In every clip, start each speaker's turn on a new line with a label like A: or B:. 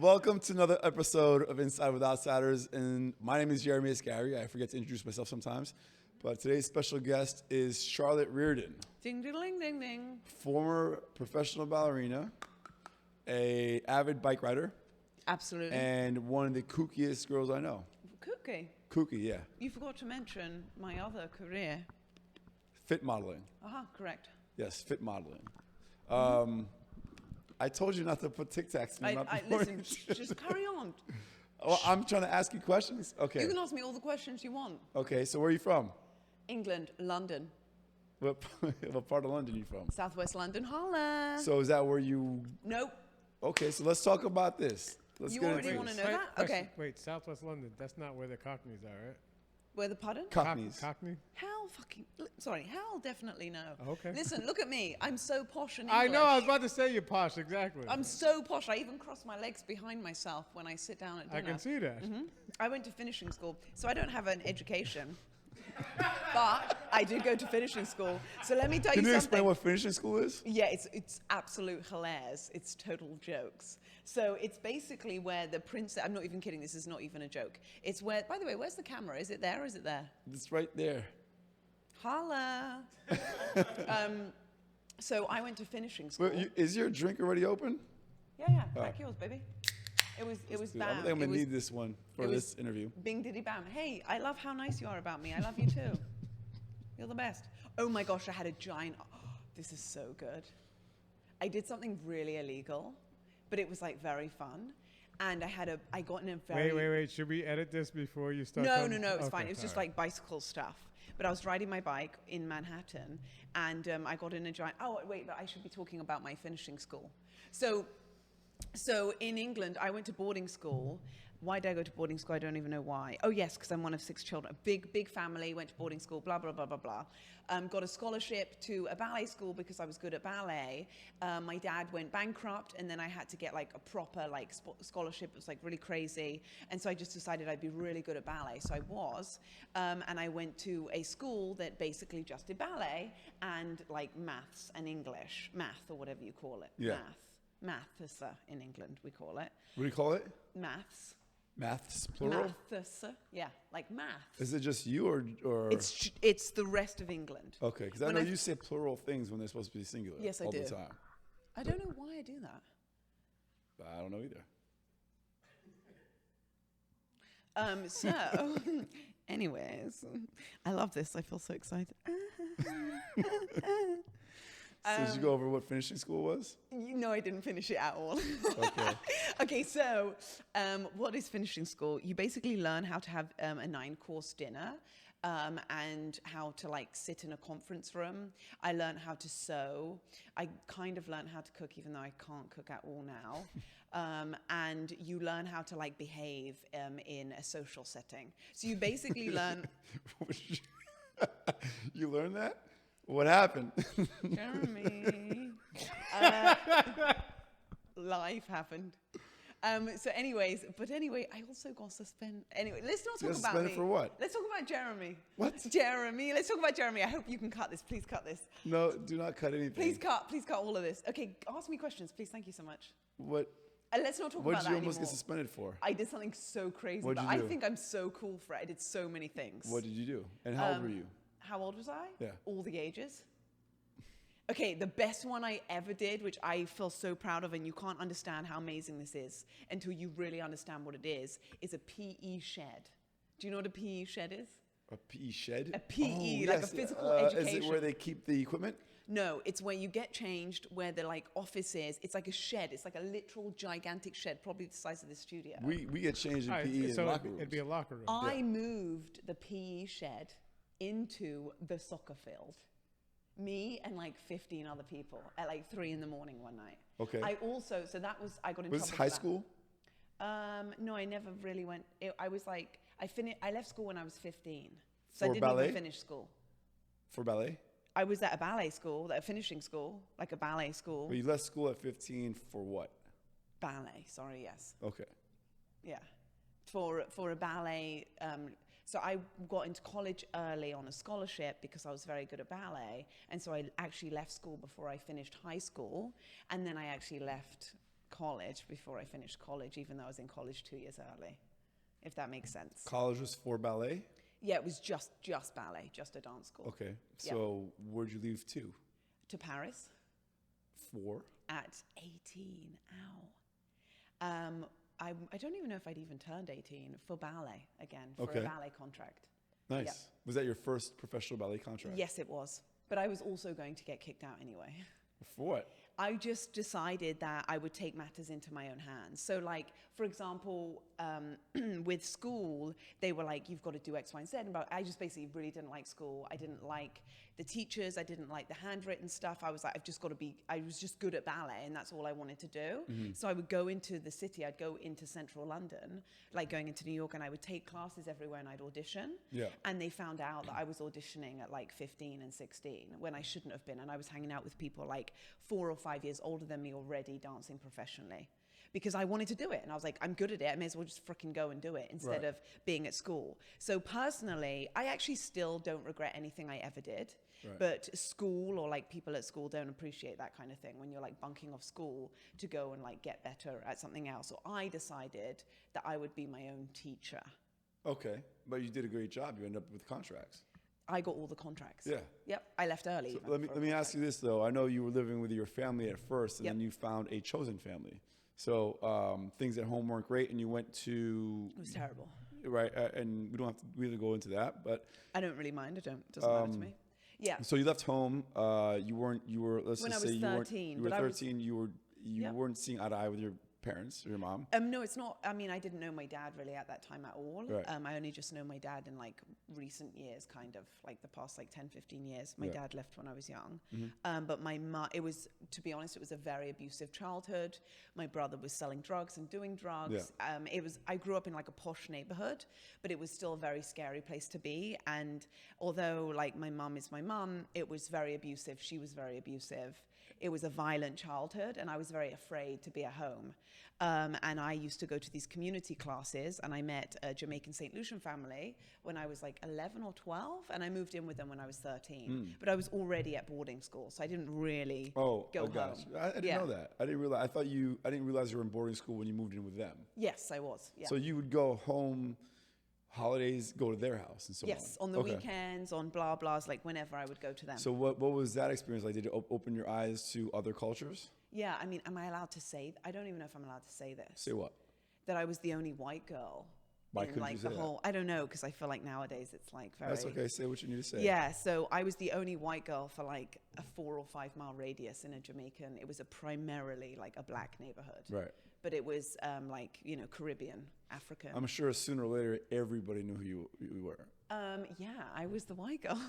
A: Welcome to another episode of Inside with Outsiders, and my name is Jeremy Asgari. I forget to introduce myself sometimes, but today's special guest is Charlotte Reardon.
B: Ding, ding, ding, ding, ding.
A: Former professional ballerina, a avid bike rider,
B: Absolutely.
A: and one of the kookiest girls I know.
B: Kooky.
A: Kooky, yeah.
B: You forgot to mention my other career.
A: Fit modeling.
B: Correct.
A: Yes, fit modeling. I told you not to put Tic Tacs in my mouth before.
B: Listen, just carry on.
A: Oh, I'm trying to ask you questions? Okay.
B: You can ask me all the questions you want.
A: Okay, so where are you from?
B: England, London,
A: What part of London are you from?
B: Southwest London, holla.
A: So is that where you...
B: Nope.
A: Okay, so let's talk about this. Let's
B: You
A: get
B: already
A: into
B: wanna
A: this.
B: know that? Okay.
C: Wait, Southwest London. That's not where the Cockneys are, right?
B: Where the pardon?
A: Cockneys.
C: Cockney?
B: Hal definitely know.
C: Okay.
B: Listen, look at me. I'm so posh and English.
C: I know. I was about to say you're posh. Exactly.
B: I'm so posh. I even cross my legs behind myself when I sit down at dinner.
C: I can see that.
B: I went to finishing school, so I don't have an education. But I did go to finishing school. So let me tell
A: Can
B: you
A: you
B: something.
A: explain what finishing school is?
B: Yeah, it's absolute hilarious. It's total jokes. So it's basically where the princess, I'm not even kidding, this is not even a joke. It's where, by the way, where's the camera? Is it there or is it there?
A: It's right there.
B: Holla. So I went to finishing school.
A: But is your drink already open?
B: Yeah, back yours, baby. It was
A: Dude,
B: bam.
A: I think I'm
B: It
A: going to
B: was
A: need this one for
B: it was-
A: this interview.
B: Bing diddy bam. Hey, I love how nice you are about me. I love you too. You're the best. Oh my gosh, I had a giant, this is so good. I did something really illegal, but it was like very fun. And I got in a very...
C: Wait. Should we edit this before you start?
B: No,
C: talking?
B: it's
C: Okay,
B: fine. It was just
C: all right.
B: like bicycle stuff. But I was riding my bike in Manhattan, and I got in a giant... Oh, wait, but I should be talking about my finishing school. So in England, I went to boarding school. Why did I go to boarding school? I don't even know why. Oh, yes, because I'm one of 6 children. Big family, went to boarding school, blah, blah, blah, blah, blah. Got a scholarship to a ballet school because I was good at ballet. My dad went bankrupt, and then I had to get like a proper like scholarship. It was like really crazy. And so I just decided I'd be really good at ballet. So I was. And I went to a school that basically just did ballet and like maths and English. Math, or whatever you call it.
A: Yeah.
B: Maths in England, we call it.
A: What do you call it?
B: Maths.
A: Maths, plural?
B: Maths, yeah, like maths.
A: Is it just you or...
B: It's the rest of England.
A: Okay, because I
B: When
A: know
B: I-
A: you say plural things when they're supposed to be singular.
B: Yes, I
A: all
B: do.
A: the time.
B: I don't know why I do that.
A: I don't know either.
B: So, anyways, I love this. I feel so excited.
A: So did you go over what finishing school was?
B: You know I didn't finish it at all.
A: Okay.
B: Okay, so what is finishing school? You basically learn how to have a 9-course dinner and how to like sit in a conference room. I learned how to sew. I kind of learned how to cook, even though I can't cook at all now. And you learn how to like behave in a social setting. So you basically learn...
A: You learned that? What happened?
B: Jeremy. Life happened. So anyway, I also got suspended. Anyway, let's not talk about
A: Suspended
B: me.
A: for what?
B: Let's talk about Jeremy.
A: What?
B: Jeremy. Let's talk about Jeremy. I hope you can cut this. Please cut this.
A: No, do not cut anything.
B: Please cut all of this. Okay, ask me questions, please. Thank you so much.
A: What
B: Let's not talk
A: What
B: about
A: did
B: that
A: you almost
B: anymore.
A: get suspended for?
B: I did something so crazy.
A: What'd
B: but
A: you do?
B: I think I'm so cool for it. I did so many things.
A: What did you do? And how old were you?
B: How old was I?
A: Yeah.
B: All the ages. Okay, the best one I ever did, which I feel so proud of, and you can't understand how amazing this is until you really understand what it is a PE shed. Do you know what a PE shed is?
A: A PE shed?
B: A PE,
A: Oh,
B: like a
A: yes.
B: physical
A: Is
B: education.
A: it where they keep the equipment?
B: No, it's where you get changed, where the like office is. It's like a shed. It's like a literal gigantic shed, probably the size of this studio.
A: We get changed in
C: All right,
A: PE
C: so
A: in locker rooms.
C: it'd be a locker room.
B: I moved the PE shed into the soccer field. Me and like 15 other people at like 3 a.m. one night.
A: Okay.
B: I got in
A: Was this
B: trouble for
A: high
B: that.
A: school?
B: No, I never really went. I was like, I left school when I was 15. So
A: For
B: I didn't
A: ballet?
B: even finish school.
A: For ballet?
B: I was at a ballet school, at a finishing school, like a ballet school.
A: But you left school at 15 for what?
B: Ballet, sorry, yes.
A: Okay.
B: Yeah. For a ballet. So I got into college early on a scholarship because I was very good at ballet. And so I actually left school before I finished high school. And then I actually left college before I finished college, even though I was in college 2 years early, if that makes sense.
A: College was for ballet?
B: Yeah, it was just ballet, just a dance school.
A: Okay.
B: Yeah.
A: So where'd you leave
B: To Paris
A: for?
B: at 18. Ow. I don't even know if I'd even turned 18 for ballet again, for
A: Okay.
B: a ballet contract.
A: Nice.
B: Yeah.
A: Was that your first professional ballet contract?
B: Yes, it was. But I was also going to get kicked out anyway.
A: For what?
B: I just decided that I would take matters into my own hands. So like, for example, with school, they were like, you've got to do X, Y, and Z. But I just basically really didn't like school. I didn't like the teachers. I didn't like the handwritten stuff. I was like, I was just good at ballet and that's all I wanted to do. So I would go into the city. I'd go into central London, like going into New York, and I would take classes everywhere and I'd audition.
A: Yeah.
B: And they found out that I was auditioning at like 15 and 16 when I shouldn't have been. And I was hanging out with people like 4 or 5 years older than me already dancing professionally because I wanted to do it. And I was like, I'm good at it. I may as well just freaking go and do it instead of being at school. So personally, I actually still don't regret anything I ever did.
A: Right.
B: But school or like people at school don't appreciate that kind of thing when you're like bunking off school to go and like get better at something else. So I decided that I would be my own teacher.
A: Okay. But you did a great job. You ended up with contracts.
B: I got all the contracts.
A: Yeah.
B: Yep. I left early.
A: So
B: even
A: let me ask you this though. I know you were living with your family at first, and
B: Yep.
A: then you found a chosen family. So things at home weren't great, and you went to
B: It was terrible.
A: right. And we don't have to really go into that, but
B: I don't really mind. It doesn't matter to me. Yeah.
A: so you left home. You were. Let's
B: When
A: just
B: I was
A: say you weren't.
B: 13,
A: You were
B: but I was-
A: 13. You
B: Yep.
A: weren't seeing eye to eye with your parents or your mom.
B: No, it's not. I mean, I didn't know my dad really at that time at all.
A: Right.
B: I only just know my dad in like recent years, kind of like the past like 10, 15 years. My
A: Yeah.
B: dad left when I was young.
A: Mm-hmm.
B: But my mom, it was, to be honest, it was a very abusive childhood. My brother was selling drugs and doing drugs. I grew up in like a posh neighborhood, but it was still a very scary place to be. And although like my mom is my mom, it was very abusive. She was very abusive. It was a violent childhood, and I was very afraid to be at home. And I used to go to these community classes, and I met a Jamaican St. Lucian family when I was like 11 or 12, and I moved in with them when I was 13. But I was already at boarding school, so I didn't really go
A: gosh.
B: home.
A: I didn't know that. I didn't realize. I didn't realize you were in boarding school when you moved in with them.
B: Yes, I was. Yeah.
A: So you would go home, holidays, go to their house, and so on.
B: Yes, on the weekends, on blah blahs, like whenever I would go to them.
A: So what was that experience like? Did it open your eyes to other cultures?
B: Yeah, I mean, am I allowed to say? I don't even know if I'm allowed to say this.
A: Say what?
B: That I was the only white girl.
A: Why
B: in
A: couldn't
B: like
A: you say
B: the
A: that?
B: whole. I don't know, because I feel like nowadays it's like very.
A: That's okay. Say what you need to say.
B: Yeah, so I was the only white girl for like a 4 or 5 mile radius in a Jamaican. It was a primarily like a black neighborhood.
A: Right.
B: But it was like, you know, Caribbean, African.
A: I'm sure sooner or later everybody knew who you were.
B: Yeah, I was the white girl.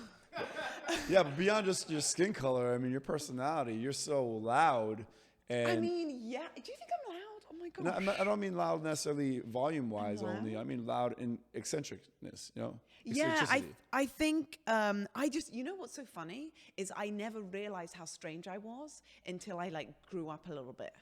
A: Yeah, but beyond just your skin color, I mean, your personality. You're so loud. And
B: I mean, yeah. Do you think I'm loud? Oh my gosh.
A: no, I don't mean loud necessarily volume-wise
B: I'm
A: only.
B: loud?
A: I mean loud in eccentricness. You know.
B: Yeah,
A: Eccentricity.
B: I think I just, you know what's so funny is I never realized how strange I was until I like grew up a little bit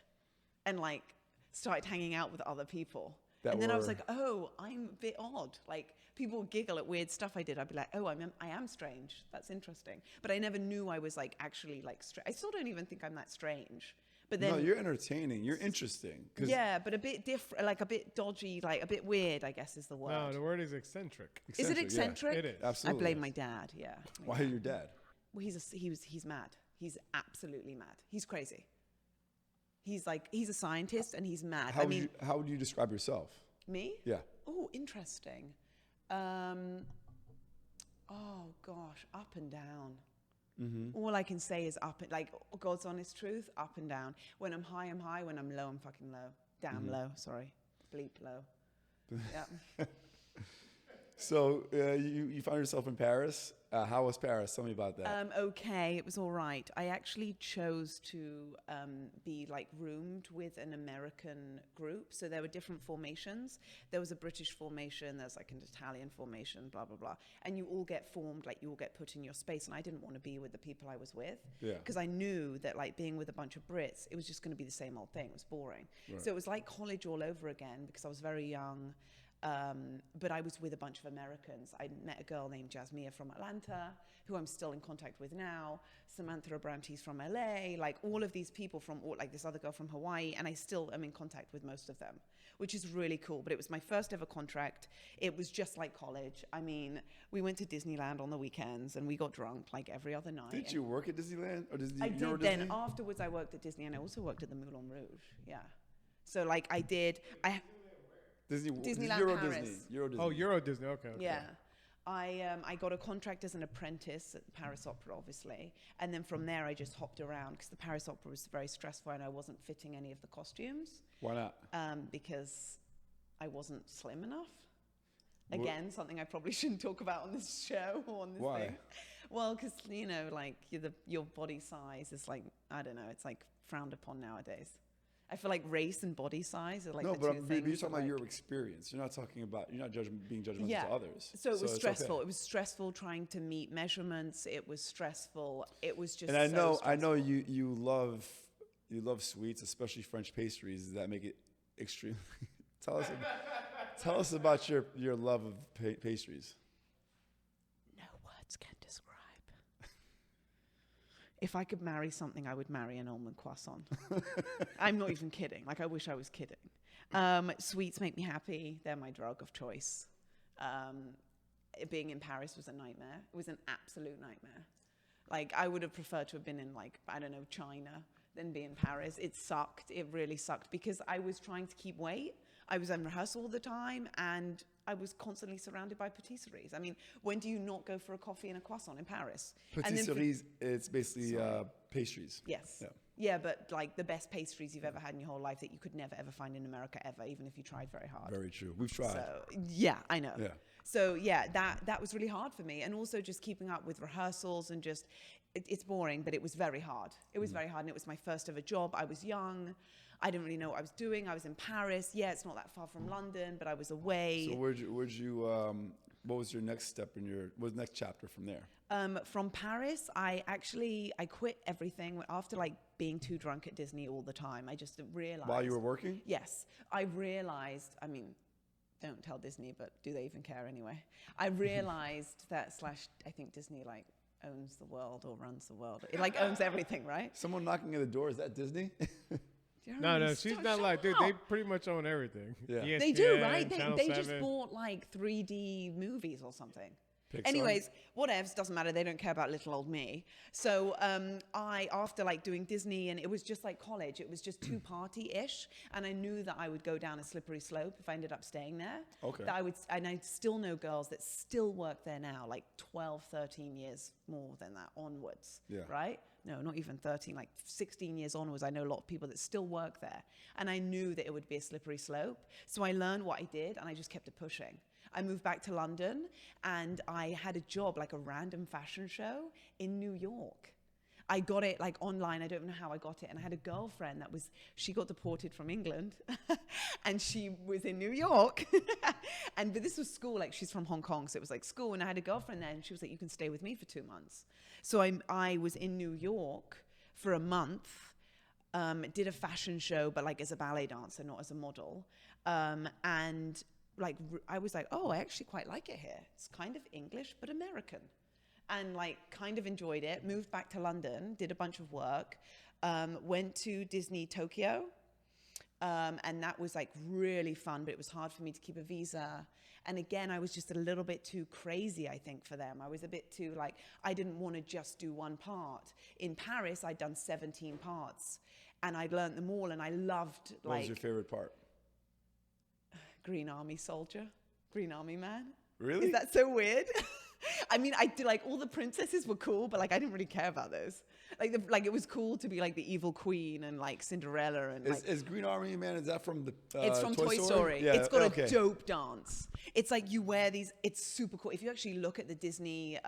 B: and like started hanging out with other people. And then I was like, oh, I'm a bit odd. Like people would giggle at weird stuff I did. I'd be like, oh, I am strange. That's interesting. But I never knew I was like actually like strange. I still don't even think I'm that strange. But then,
A: no, you're entertaining. You're interesting.
B: yeah, but a bit different, like a bit dodgy, like a bit weird, I guess is the word.
C: No, the word is eccentric.
B: Is it eccentric?
C: Yeah, it is.
A: Absolutely.
B: I blame my dad. Yeah.
A: Why your dad?
B: Well, he's mad. He's absolutely mad. He's crazy. He's a scientist and he's mad.
A: How would you describe yourself?
B: Me?
A: Yeah.
B: Oh, interesting. Oh gosh, up and down.
A: Mm-hmm.
B: All I can say is up, like God's honest truth, up and down. When I'm high, I'm high. When I'm low, I'm fucking low. Damn low, sorry. Bleep low. Yeah.
A: So you found yourself in Paris. How was Paris? Tell me about that.
B: Okay, it was all right. I actually chose to be like roomed with an American group. So there were different formations. There was a British formation, there's like an Italian formation, blah, blah, blah. And you all get formed, like you all get put in your space. And I didn't want to be with the people I was with.
A: Yeah.
B: Because I knew that like being with a bunch of Brits, it was just going to be the same old thing. It was boring.
A: Right.
B: So it was like college all over again because I was very young. but I was with a bunch of Americans. I met a girl named Jasmia from Atlanta, who I'm still in contact with now. Samantha Abrantes from LA, like all of these people from, like this other girl from Hawaii, and I still am in contact with most of them, which is really cool. But it was my first ever contract. It was just like college. I mean, we went to Disneyland on the weekends and we got drunk like every other night.
A: Did you work at Disneyland or Disney?
B: I did. Then
A: Disney?
B: afterwards, I worked at Disney, and I also worked at the Moulin Rouge. Yeah. So like I did. Disneyland
A: Euro
B: Paris.
A: Disney. Euro Disney.
C: Oh, Euro Disney. Okay.
B: Yeah. I got a contract as an apprentice at the Paris Opera, obviously. And then from there, I just hopped around because the Paris Opera was very stressful and I wasn't fitting any of the costumes.
A: Why not?
B: Because I wasn't slim enough. Again, something I probably shouldn't talk about on this show or on this thing. Well, because, you know, like your body size is like, I don't know, it's like frowned upon nowadays. I feel like race and body size are like the two things.
A: But you're talking about your experience. You're not talking about, you're not being judgmental to others.
B: So it was stressful.
A: Okay.
B: It was stressful trying to meet measurements. It was stressful. It was just
A: And I know
B: stressful.
A: you love sweets, especially French pastries that make it extremely. Tell us about your love of pastries.
B: No words can describe. If I could marry something, I would marry an almond croissant. I'm not even kidding. Like, I wish I was kidding. Sweets make me happy. They're my drug of choice. Being in Paris was a nightmare. It was an absolute nightmare. Like, I would have preferred to have been in, like, I don't know, China than be in Paris. It sucked. It really sucked because I was trying to keep weight. I was in rehearsal all the time, and I was constantly surrounded by patisseries. I mean, when do you not go for a coffee and a croissant in Paris?
A: Patisseries, it's basically pastries.
B: Yes.
A: Yeah.
B: Yeah, but like the best pastries you've ever had in your whole life that you could never ever find in America ever, even if you tried very hard.
A: Very true. We've tried.
B: So yeah, I know.
A: Yeah.
B: So yeah, that was really hard for me, and also just keeping up with rehearsals and just it's boring, but it was very hard. It was very hard, and it was my first ever job. I was young. I didn't really know what I was doing. I was in Paris. Yeah, it's not that far from London, but I was away.
A: So what was your next step what was the next chapter from there?
B: From Paris, I quit everything after like being too drunk at Disney all the time. I just realized.
A: While you were working?
B: Yes. I realized, I mean, don't tell Disney, but do they even care anyway? I realized that I think Disney like owns the world or runs the world. It like owns everything, right?
A: Someone knocking at the door, is that Disney?
C: No, she's not like, dude, they pretty much own everything.
A: Yeah.
C: ESPN,
B: They do, right?
C: Channel
B: They just
C: 7.
B: bought like 3D movies or something.
A: Pixar.
B: Anyways, whatevs, doesn't matter. They don't care about little old me. So after like doing Disney, and it was just like college, it was just too party-ish. And I knew that I would go down a slippery slope if I ended up staying there.
A: Okay.
B: And I still know girls that still work there now, like 12, 13 years more than that onwards.
A: Yeah.
B: Right? No, not even 13, like 16 years onwards, I know a lot of people that still work there. And I knew that it would be a slippery slope. So I learned what I did, and I just kept it pushing. I moved back to London, and I had a job, like a random fashion show in New York. I got it like online. I don't know how I got it. And I had a girlfriend she got deported from England and she was in New York. But this was school, like she's from Hong Kong. So it was like school. And I had a girlfriend there, and she was like, you can stay with me for 2 months. So I was in New York for a month, did a fashion show, but like as a ballet dancer, not as a model. And like, I was like, oh, I actually quite like it here. It's kind of English, but American. And like kind of enjoyed it, moved back to London, did a bunch of work, went to Disney Tokyo, and that was like really fun, but it was hard for me to keep a visa. And again, I was just a little bit too crazy, I think, for them. I was a bit too like, I didn't want to just do one part. In Paris, I'd done 17 parts, and I'd learned them all, and I loved
A: What was your favorite part?
B: Green Army soldier, Green Army man.
A: Really?
B: Is that so weird? I mean, I did like all the princesses were cool, but like I didn't really care about those. Like it was cool to be like the evil queen and like Cinderella and
A: Is Green Army Man? Is that from the?
B: It's from Toy Story.
A: Yeah,
B: it's got a dope dance. It's like you wear these. It's super cool. If you actually look at the Disney,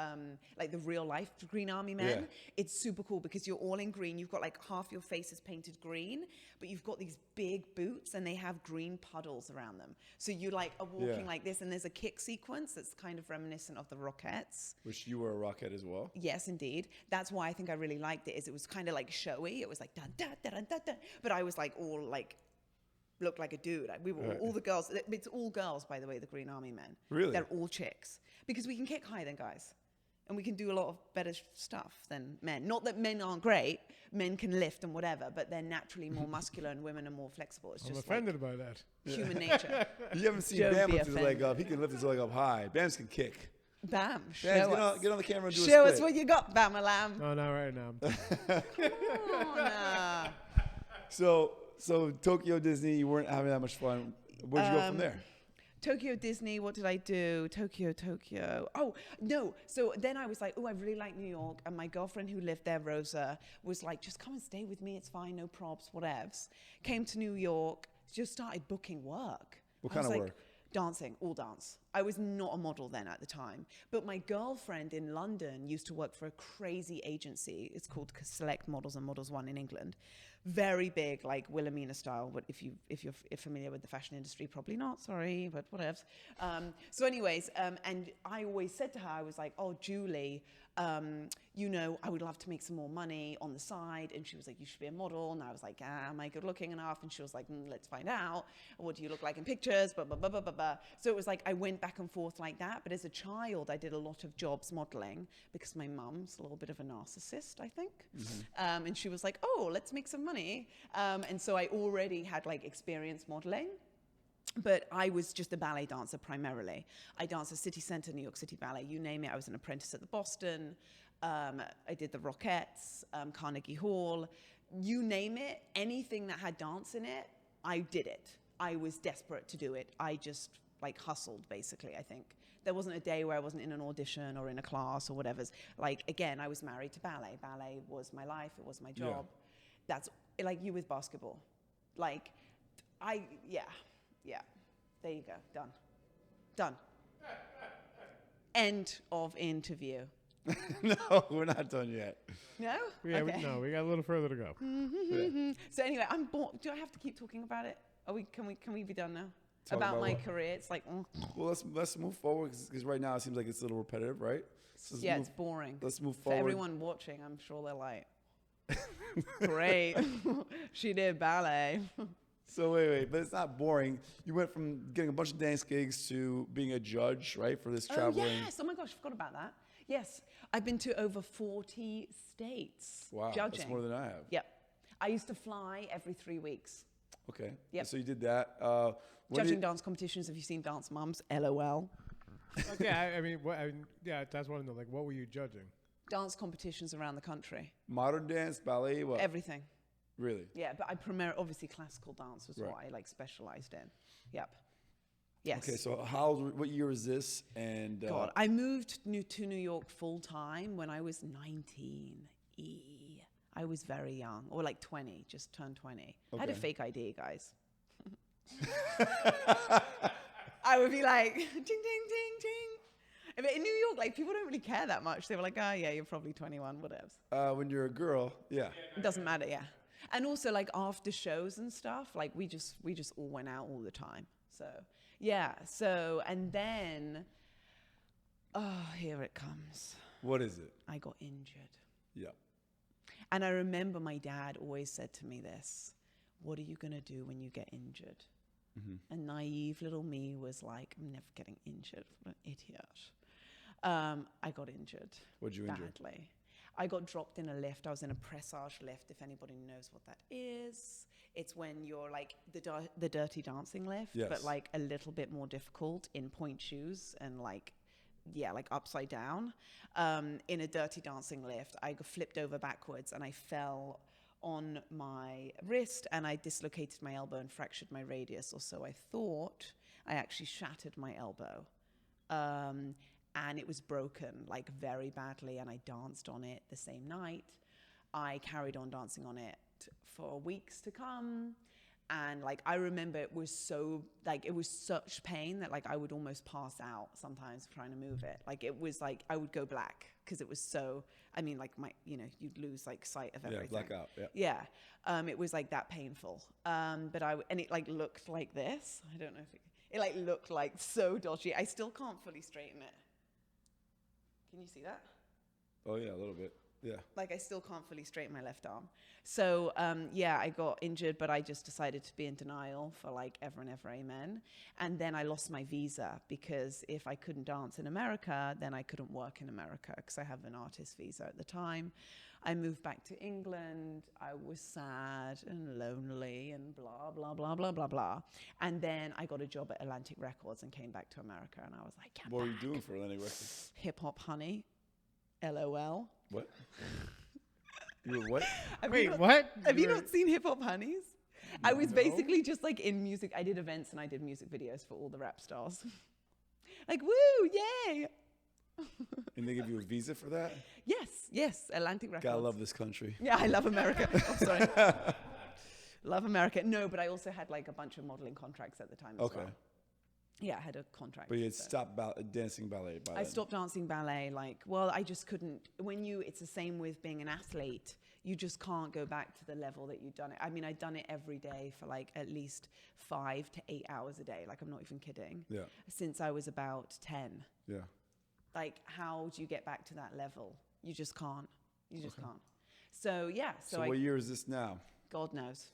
B: like the real life Green Army Men, it's super cool because you're all in green. You've got like half your face is painted green, but you've got these big boots and they have green puddles around them. So you like are walking like this, and there's a kick sequence that's kind of reminiscent of the Rockettes.
A: Which you were a Rockette as well.
B: Yes, indeed. That's why I think I really liked it. Is it was kind of like showy. It was like dun dun dun dun dun, but I was like all like look like a dude. We were all the girls. It's all girls, by the way. The Green Army men.
A: Really?
B: They're all chicks because we can kick higher than guys, and we can do a lot of better stuff than men. Not that men aren't great. Men can lift and whatever, but they're naturally more muscular, and women are more flexible. It's
C: I'm
B: just
C: offended by that.
B: human nature.
A: You haven't seen
B: Don't
A: Bam
B: be
A: lift his leg
B: offended.
A: up. He can lift his leg up high. Bams can kick.
B: Bam!
A: Bams,
B: Show us.
A: get on the camera and do a
B: Show
A: split.
B: us what you got, Bam-a-lam.
C: No, not right now.
B: Come on.
A: So Tokyo Disney, you weren't having that much fun. Where'd you go from there?
B: Tokyo Disney, what did I do? Tokyo. Oh, no. So then I was like, oh, I really like New York. And my girlfriend who lived there, Rosa, was like, just come and stay with me. It's fine. No probs, whatevs. Came to New York, just started booking work.
A: What
B: I
A: kind
B: was
A: of
B: like,
A: work?
B: Dancing, all dance. I was not a model then at the time. But my girlfriend in London used to work for a crazy agency. It's called Select Models and Models One in England. Very big, like Wilhelmina style. But if you're familiar with the fashion industry, probably not. Sorry, but whatevs. So, anyways, and I always said to her, I was like, "Oh, Julie, you know, I would love to make some more money on the side." And she was like, "You should be a model." And I was like, "Am I good looking enough?" And she was like, "Let's find out. What do you look like in pictures?" Blah blah blah blah blah blah. So it was like I went back and forth like that. But as a child, I did a lot of jobs modeling because my mum's a little bit of a narcissist, I think. And she was like, "Oh, let's make some money." And so I already had like experience modeling. But I was just a ballet dancer primarily. I danced at City Center, New York City Ballet, you name it. I was an apprentice at the Boston. I did the Rockettes, Carnegie Hall. You name it, anything that had dance in it, I did it. I was desperate to do it. I just like hustled, basically, I think. There wasn't a day where I wasn't in an audition or in a class or whatever. Like, again, I was married to ballet. Ballet was my life. It was my job. That's like you with basketball. Like, yeah, there you go. Done. End of interview.
A: No, we're not done yet.
B: No?
C: Yeah,
B: Okay.
C: we got a little further to go.
A: Yeah.
B: So anyway, I'm bored. Do I have to keep talking about it? Can we be done now?
A: Talk
B: About
A: about
B: my
A: what?
B: career. It's like,
A: Well, let's move forward because right now it seems like it's a little repetitive, right? So
B: it's boring.
A: Let's move
B: For
A: forward.
B: everyone watching, I'm sure they're like, great. She did ballet.
A: So wait, but it's not boring. You went from getting a bunch of dance gigs to being a judge, right, for this traveling.
B: Oh, yes. Oh, my gosh, I forgot about that. Yes. I've been to over 40 states
A: Wow,
B: judging.
A: that's more than I have.
B: Yep. I used to fly every 3 weeks.
A: Okay.
B: Yep.
A: So you did that.
B: Judging dance competitions. Have you seen Dance Moms? LOL.
C: Okay, yeah, that's one of the, like, what were you judging?
B: Dance competitions around the country.
A: Modern dance, ballet, what?
B: Everything.
A: Really?
B: Yeah, but I obviously classical dance was what I like specialized in. Yep. Yes.
A: Okay, so what year was this? And
B: God, I moved to New York full time when I was 19. I was very young, or like 20, just turned 20. I had a
A: Okay.
B: fake ID, guys. I would be like, ding, ding, ding, ding. But in New York, like, people don't really care that much. They were like, oh, yeah, you're probably 21, whatever.
A: when you're a girl, yeah.
B: It doesn't matter, yeah. And also, like, after shows and stuff, like, we just all went out all the time. So, yeah. So, and then, oh, here it comes.
A: What is it?
B: I got injured.
A: Yeah.
B: And I remember my dad always said to me this, what are you going to do when you get injured? And naive little me was like, I'm never getting injured. What an idiot. I got injured.
A: What'd you injure?
B: Badly. I got dropped in a lift. I was in a pressage lift, if anybody knows what that is. It's when you're like the dirty dancing lift,
A: Yes.
B: but like a little bit more difficult in point shoes and like upside down. In a dirty dancing lift, I got flipped over backwards and I fell on my wrist and I dislocated my elbow and fractured my radius, or so I thought. I actually shattered my elbow. And it was broken, like, very badly, and I danced on it the same night. I carried on dancing on it for weeks to come. And, like, I remember it was such pain that, like, I would almost pass out sometimes trying to move it. Like, it was, like, I would go black because it was so, I mean, like, you'd lose, like, sight of everything.
A: Yeah, blackout, yeah.
B: Yeah. It was, like, that painful. And it, like, looked like this. I don't know if it, like, looked, like, so dodgy. I still can't fully straighten it. Can you see that?
A: Oh, yeah, a little bit. Yeah.
B: Like I still can't fully straighten my left arm. So yeah, I got injured, but I just decided to be in denial for like ever and ever, amen. And then I lost my visa because if I couldn't dance in America, then I couldn't work in America because I have an artist visa at the time. I moved back to England. I was sad and lonely and blah, blah, blah, blah, blah, blah. And then I got a job at Atlantic Records and came back to America. And I was like,
A: what were you doing for Atlantic Records?
B: Hip hop honey. LOL.
A: What? You were what?
C: What?
B: Have you not seen Hip Hop Honeys? I was basically just like in music. I did events and I did music videos for all the rap stars. Like, woo, yay.
A: And they give you a visa for that?
B: Yes, Atlantic Records.
A: Gotta love this country.
B: Yeah, I love America. Oh, sorry. Love America. No, but I also had like a bunch of modeling contracts at the time as well. Yeah, I had a contract.
A: But you had stopped dancing ballet by
B: I
A: then.
B: stopped dancing ballet. Like, well, I just couldn't. It's the same with being an athlete. You just can't go back to the level that you'd done it. I mean, I'd done it every day for like at least 5 to 8 hours a day. Like, I'm not even kidding.
A: Yeah.
B: Since I was about 10.
A: Yeah.
B: Like, how do you get back to that level? You just can't. You just can't. So, yeah.
A: So what year is this now?
B: God knows.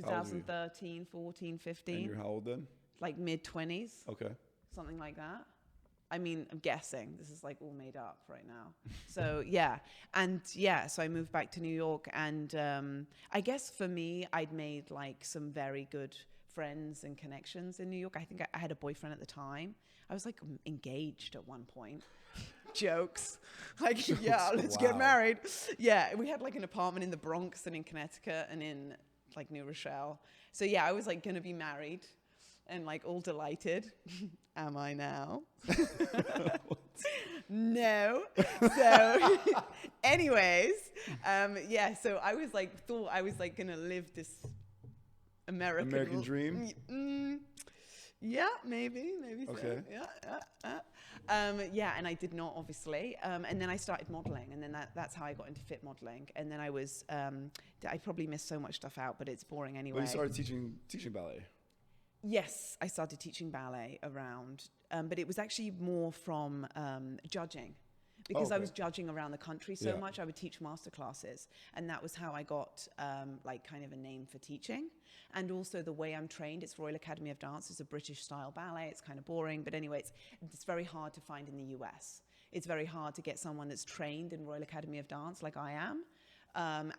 A: How old are you?
B: 2013, 14, 15.
A: And you're how old then?
B: Like mid-20s.
A: Okay.
B: Something like that. I mean, I'm guessing. This is like all made up right now. So, yeah. And yeah, so I moved back to New York. And I guess for me, I'd made like some very good friends and connections in New York. I think I had a boyfriend at the time. I was like engaged at one point. Jokes. Like, yeah, let's get married. Yeah, we had like an apartment in the Bronx and in Connecticut and in like New Rochelle. So yeah, I was like gonna be married and like all delighted. Am I now? No. So anyways, yeah, so I was like, thought I was like gonna live this American
A: dream?
B: Yeah, maybe
A: okay.
B: so. Yeah, and I did not, obviously. And then I started modeling, and then that's how I got into fit modeling. And then I was, I probably missed so much stuff out, but it's boring anyway.
A: But you started teaching ballet.
B: Yes, I started teaching ballet around, but it was actually more from judging. Because I was judging around the country so much, I would teach master classes. And that was how I got like kind of a name for teaching. And also the way I'm trained, it's Royal Academy of Dance. It's a British style ballet. It's kind of boring. But anyway, it's very hard to find in the US. It's very hard to get someone that's trained in Royal Academy of Dance like I am.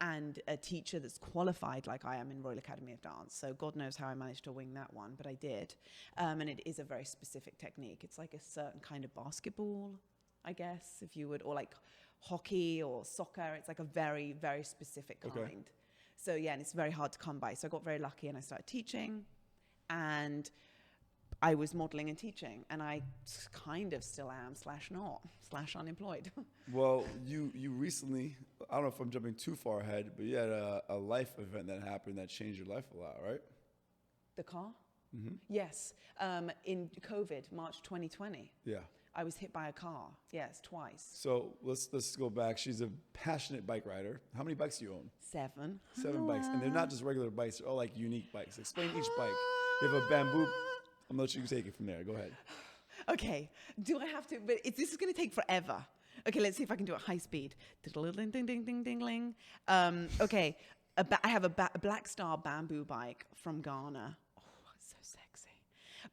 B: And a teacher that's qualified like I am in Royal Academy of Dance. So God knows how I managed to wing that one, but I did. And it is a very specific technique. It's like a certain kind of basketball, I guess, if you would, or like hockey or soccer. It's like a very, very specific kind.
A: Okay.
B: So yeah, and it's very hard to come by. So I got very lucky and I started teaching, and I was modeling and teaching, and I kind of still am / unemployed.
A: Well, you recently, I don't know if I'm jumping too far ahead, but you had a life event that happened that changed your life a lot, right?
B: The car?
A: Mm-hmm.
B: Yes. In COVID, March 2020.
A: Yeah.
B: I was hit by a car. Yes, twice.
A: So let's go back. She's a passionate bike rider. How many bikes do you own?
B: 7.
A: 7 bikes. And they're not just regular bikes. They're all like unique bikes. Explain each bike. You have a bamboo. I'm going to let you take it from there. Go ahead.
B: Okay. Do I have to? But this is going to take forever. Okay, let's see if I can do it high speed. Ding, ding, ding, ding, ding, ding. Okay. I have a Black Star bamboo bike from Ghana.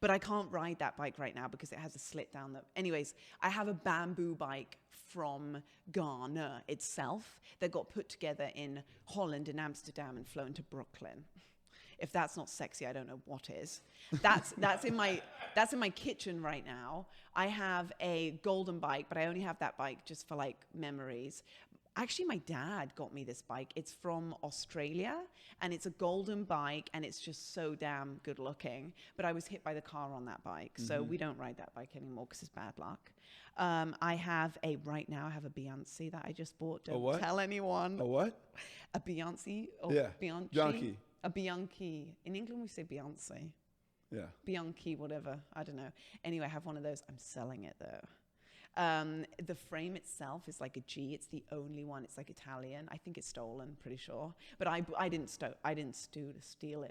B: But I can't ride that bike right now because it has a slit down. Anyways, I have a bamboo bike from Ghana itself that got put together in Holland and Amsterdam and flown to Brooklyn. If that's not sexy, I don't know what is. That's in my kitchen right now. I have a golden bike, but I only have that bike just for like memories. Actually, my dad got me this bike. It's from Australia, and it's a golden bike, and it's just so damn good looking. But I was hit by the car on that bike, so we don't ride that bike anymore because it's bad luck. Right now I have a Beyonce that I just bought. Don't tell anyone.
A: A what?
B: A Beyonce.
A: Yeah.
B: Bianchi. A Bianchi. In England, we say Beyonce.
A: Yeah.
B: Bianchi, whatever. I don't know. Anyway, I have one of those. I'm selling it, though. The frame itself is like a G. It's the only one. It's like Italian. I think it's stolen, pretty sure. But I didn't steal it. I didn't steal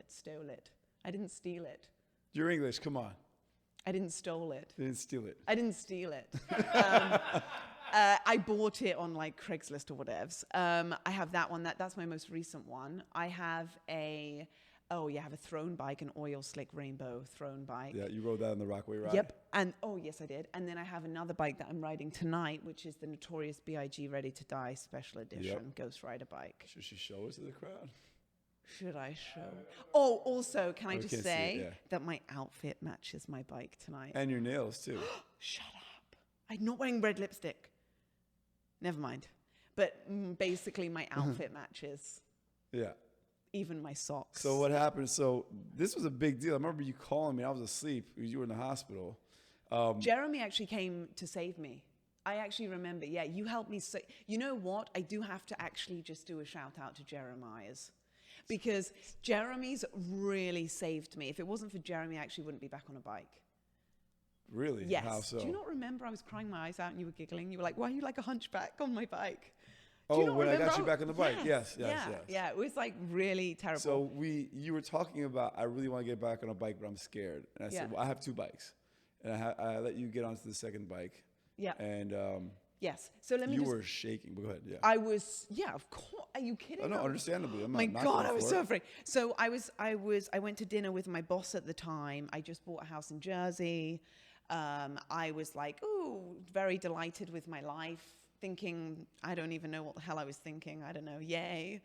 B: it.
A: You're English. Come on.
B: I didn't stole it.
A: You didn't steal it.
B: I didn't steal it. I bought it on like Craigslist or whatevs. I have that one. That's my most recent one. I have I have a throne bike, an oil slick rainbow throne bike.
A: Yeah, you rode that on the Rockaway ride.
B: Yep. And yes, I did. And then I have another bike that I'm riding tonight, which is the Notorious B.I.G. Ready to Die Special Edition Ghost Rider bike.
A: Should she show us to the crowd?
B: Should I show? Oh, also, can I just say
A: it, yeah.
B: that my outfit matches my bike tonight?
A: And your nails too.
B: Shut up. I'm not wearing red lipstick. Never mind. But basically, my outfit matches.
A: Yeah.
B: Even my socks.
A: So what happened? So this was a big deal. I remember you calling me. I was asleep because you were in the hospital.
B: Jeremy actually came to save me. I actually remember. Yeah, you helped me. You know what? I do have to actually just do a shout out to Jeremiah's. Because Jeremy's really saved me. If it wasn't for Jeremy, I actually wouldn't be back on a bike.
A: Really?
B: Yes.
A: How so?
B: Do you not remember I was crying my eyes out and you were giggling? You were like, why are you like a hunchback on my bike?
A: When I got you back on the bike. Yes.
B: Yeah, it was like really terrible.
A: So you were talking about, I really want to get back on a bike, but I'm scared. And I said, well, I have 2 bikes. And I let you get onto the second bike.
B: Yeah.
A: And
B: yes. So let me
A: you were shaking. Go ahead. Yeah.
B: I was, of course. Are you kidding?
A: Oh, no, understandably. I'm
B: my
A: not
B: God, I was so afraid. So I went to dinner with my boss at the time. I just bought a house in Jersey. I was like, very delighted with my life, thinking, I don't even know what the hell I was thinking. I don't know. Yay.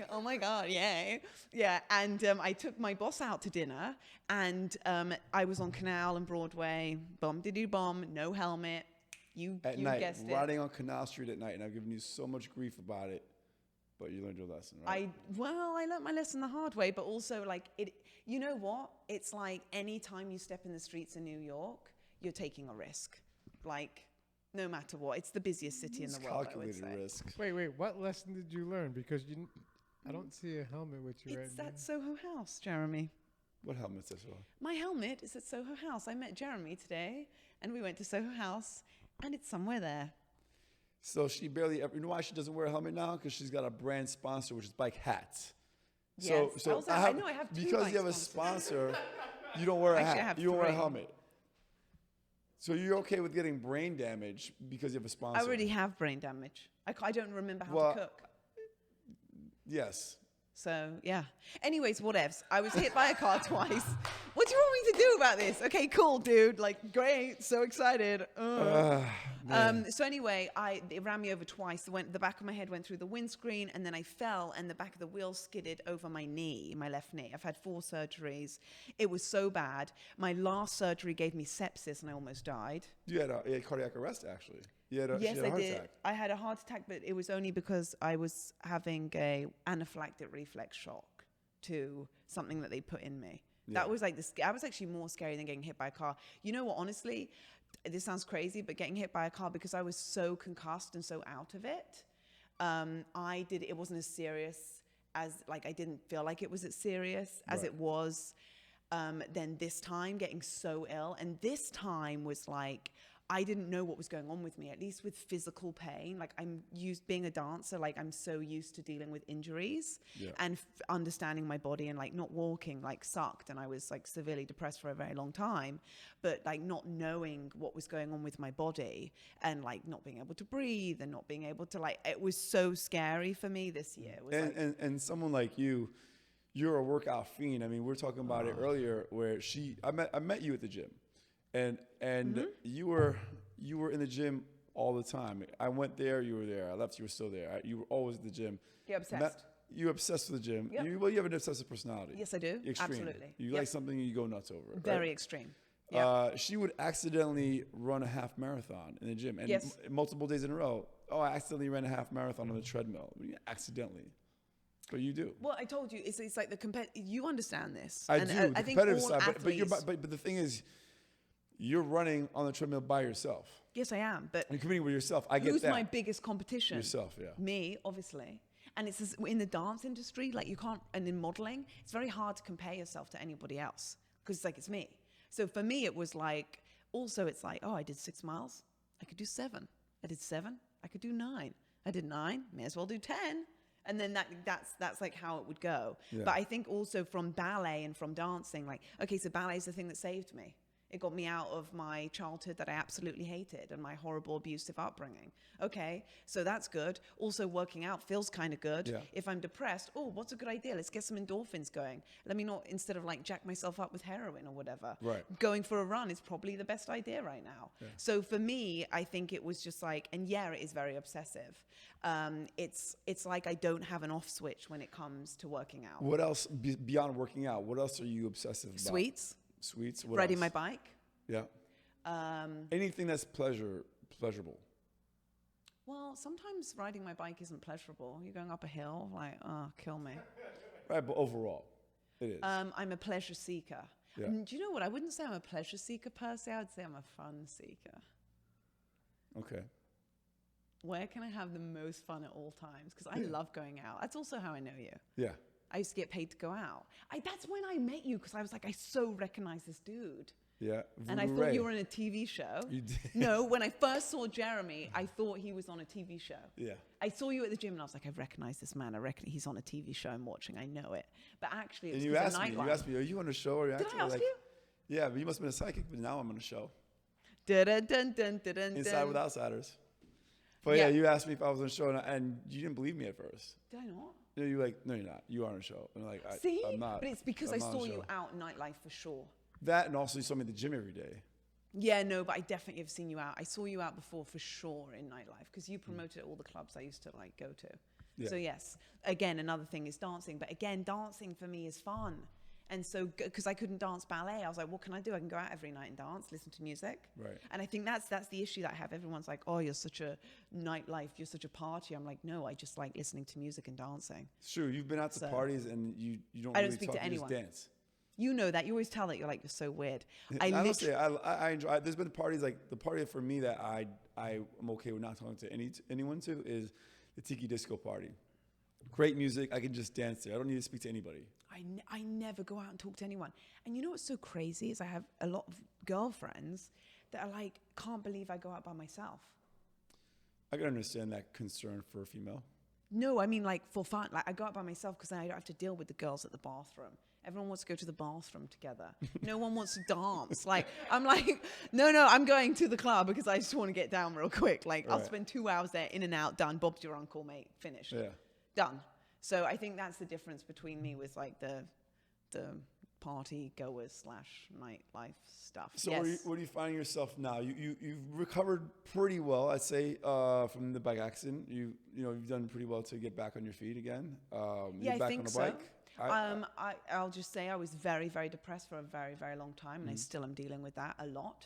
B: Oh my God. Yay. Yeah. And I took my boss out to dinner and I was on Canal and Broadway, bomb, no helmet. You
A: night,
B: guessed it.
A: riding on Canal Street at night, and I've given you so much grief about it, but you learned your lesson, right?
B: I learned my lesson the hard way, but also like it. You know what? It's like any time you step in the streets in New York, you're taking a risk. Like no matter what, it's the busiest city in the world.
A: Calculated risk.
C: Wait, what lesson did you learn? Because I don't see a helmet with you right now.
B: It's at Soho House, Jeremy.
A: What helmet is this one?
B: My helmet is at Soho House. I met Jeremy today, and we went to Soho House, and it's somewhere there.
A: So she barely ever. You know why she doesn't wear a helmet now? Because she's got a brand sponsor, which is Bike Hats.
B: Yes.
A: So
B: I know I have 2
A: because you have a sponsor, you don't wear a hat. You don't wear a helmet. So you're okay with getting brain damage because you have a sponsor?
B: I already have brain damage. I don't remember how to cook.
A: Yes.
B: So, yeah. Anyways, whatevs. I was hit by a car twice. What do you want me to do about this? Okay, cool, dude. Like, great. So excited. So anyway, it ran me over twice. The back of my head went through the windscreen, and then I fell, and the back of the wheel skidded over my knee, my left knee. I've had 4 surgeries. It was so bad. My last surgery gave me sepsis, and I almost died.
A: You had cardiac arrest, actually. Yes,
B: I did. I had a heart attack, but it was only because I was having a anaphylactic reflex shock to something that they put in me. Yeah. That was like I was actually more scary than getting hit by a car. You know what? Honestly, this sounds crazy, but getting hit by a car, because I was so concussed and so out of it, it wasn't as serious as, like, I didn't feel like it was as serious as it was. Then this time, getting so ill, and this time was like, I didn't know what was going on with me, at least with physical pain. Like, being a dancer, like, I'm so used to dealing with injuries and understanding my body, and like not walking like sucked. And I was like severely depressed for a very long time, but like not knowing what was going on with my body, and like not being able to breathe, and not being able to, like, it was so scary for me this year. It was
A: and someone like you, you're a workout fiend. I mean, we were talking about it earlier, where I met you at the gym. And you were in the gym all the time. I went there, you were there. I left, you were still there. You were always at the gym.
B: You're obsessed.
A: You're obsessed with the gym.
B: Yep.
A: You have an obsessive personality.
B: Yes, I do.
A: Extreme.
B: Absolutely.
A: You like something and you go nuts over it.
B: Very
A: right?
B: extreme. Yeah.
A: She would accidentally run a half marathon in the gym, and multiple days in a row. Oh, I accidentally ran a half marathon on the treadmill. Accidentally. But you do.
B: Well, I told you, it's like you understand this.
A: I do. The
B: I think
A: competitive
B: all
A: side,
B: athletes,
A: but the thing is, you're running on the treadmill by yourself.
B: Yes, I am. But
A: you're competing with yourself. I get that.
B: Who's my biggest competition?
A: Yourself, yeah.
B: Me, obviously. And it's in the dance industry, like, you can't, and in modeling, it's very hard to compare yourself to anybody else, because it's like, it's me. So for me, it was like, also it's like, oh, I did 6 miles. I could do 7. I did 7. I could do 9. I did 9. May as well do 10. And then that's like how it would go. Yeah. But I think also from ballet and from dancing, like, okay, so ballet is the thing that saved me. It got me out of my childhood that I absolutely hated and my horrible abusive upbringing. Okay, so that's good. Also, working out feels kind of good.
A: Yeah.
B: If I'm depressed, oh, what's a good idea? Let's get some endorphins going. Let me not, instead of like jack myself up with heroin or whatever,
A: Right.
B: going for a run is probably the best idea right now.
A: Yeah.
B: So for me, I think it was just like, and yeah, it is very obsessive. It's like I don't have an off switch when it comes to working out.
A: What else beyond working out? What else are you obsessive about?
B: Sweets.
A: Sweets. What
B: Riding
A: else?
B: my bike.
A: Yeah. Anything that's pleasurable.
B: Well, sometimes riding my bike isn't pleasurable. You're going up a hill, like, oh, kill me.
A: Right, but overall, it is.
B: I'm a pleasure seeker.
A: Yeah.
B: And do you know what? I wouldn't say I'm a pleasure seeker per se. I would say I'm a fun seeker.
A: Okay.
B: Where can I have the most fun at all times? Because I love going out. That's also how I know you.
A: Yeah.
B: I used to get paid to go out. That's when I met you, because I was like, I so recognize this dude.
A: Yeah.
B: And I thought you were in a TV show.
A: You did.
B: No, when I first saw Jeremy, I thought he was on a TV show.
A: Yeah.
B: I saw you at the gym and I was like, I recognize this man. I reckon he's on a TV show I'm watching. I know it. But actually, it was
A: And
B: because of Nightlife.
A: you asked me, are you on a show or are you
B: Did
A: acting?
B: I ask
A: Like,
B: you?
A: yeah, but you must have been a psychic, but now I'm on a show.
B: Dun-dun-dun-dun-dun-dun.
A: Inside with Outsiders. But
B: Yeah.
A: yeah, you asked me if I was on a show and you didn't believe me at first.
B: Did I not?
A: You're like, no, you're not. You are on a show. And like,
B: See?
A: I'm not.
B: But it's because
A: I'm
B: I
A: not on a
B: saw
A: show.
B: you out in Nightlife for sure.
A: That and also you saw me at the gym every day.
B: Yeah, no, but I definitely have seen you out. I saw you out before for sure in Nightlife because you promoted all the clubs I used to like go to.
A: Yeah.
B: So yes, again, another thing is dancing. But again, dancing for me is fun. And so, because I couldn't dance ballet, I was like, what can I do? I can go out every night and dance, listen to music.
A: Right.
B: And I think that's the issue that I have. Everyone's like, oh, you're such a nightlife, you're such a party. I'm like, no, I just like listening to music and dancing.
A: It's true. You've been out to
B: So-
A: parties and you don't
B: I
A: really
B: don't speak
A: talk,
B: to
A: you just
B: anyone.
A: dance.
B: You know that. You always tell that you're like, you're so weird.
A: I don't say I enjoy. There's been parties like the party for me that I'm okay with not talking to anyone to is the Tiki Disco party. Great music. I can just dance there. I don't need to speak to anybody.
B: I never go out and talk to anyone. And you know what's so crazy is I have a lot of girlfriends that are like, can't believe I go out by myself.
A: I can understand that concern for a female.
B: No, I mean like for fun. Like I go out by myself because I don't have to deal with the girls at the bathroom. Everyone wants to go to the bathroom together. No one wants to dance. Like I'm like, no, I'm going to the club because I just want to get down real quick. Like I'll
A: Right.
B: spend 2 hours there, in and out, done. Bob's your uncle, mate. Finished.
A: Yeah.
B: Done. So I think that's the difference between me with like the party goers / nightlife stuff.
A: So
B: yes.
A: where are you finding yourself now? You've recovered pretty well, I'd say, from the bike accident. You've done pretty well to get back on your feet again.
B: Yeah,
A: You're
B: I
A: back
B: think
A: on a
B: so.
A: bike.
B: I'll just say I was very, very depressed for a very, very long time, and I still am dealing with that a lot.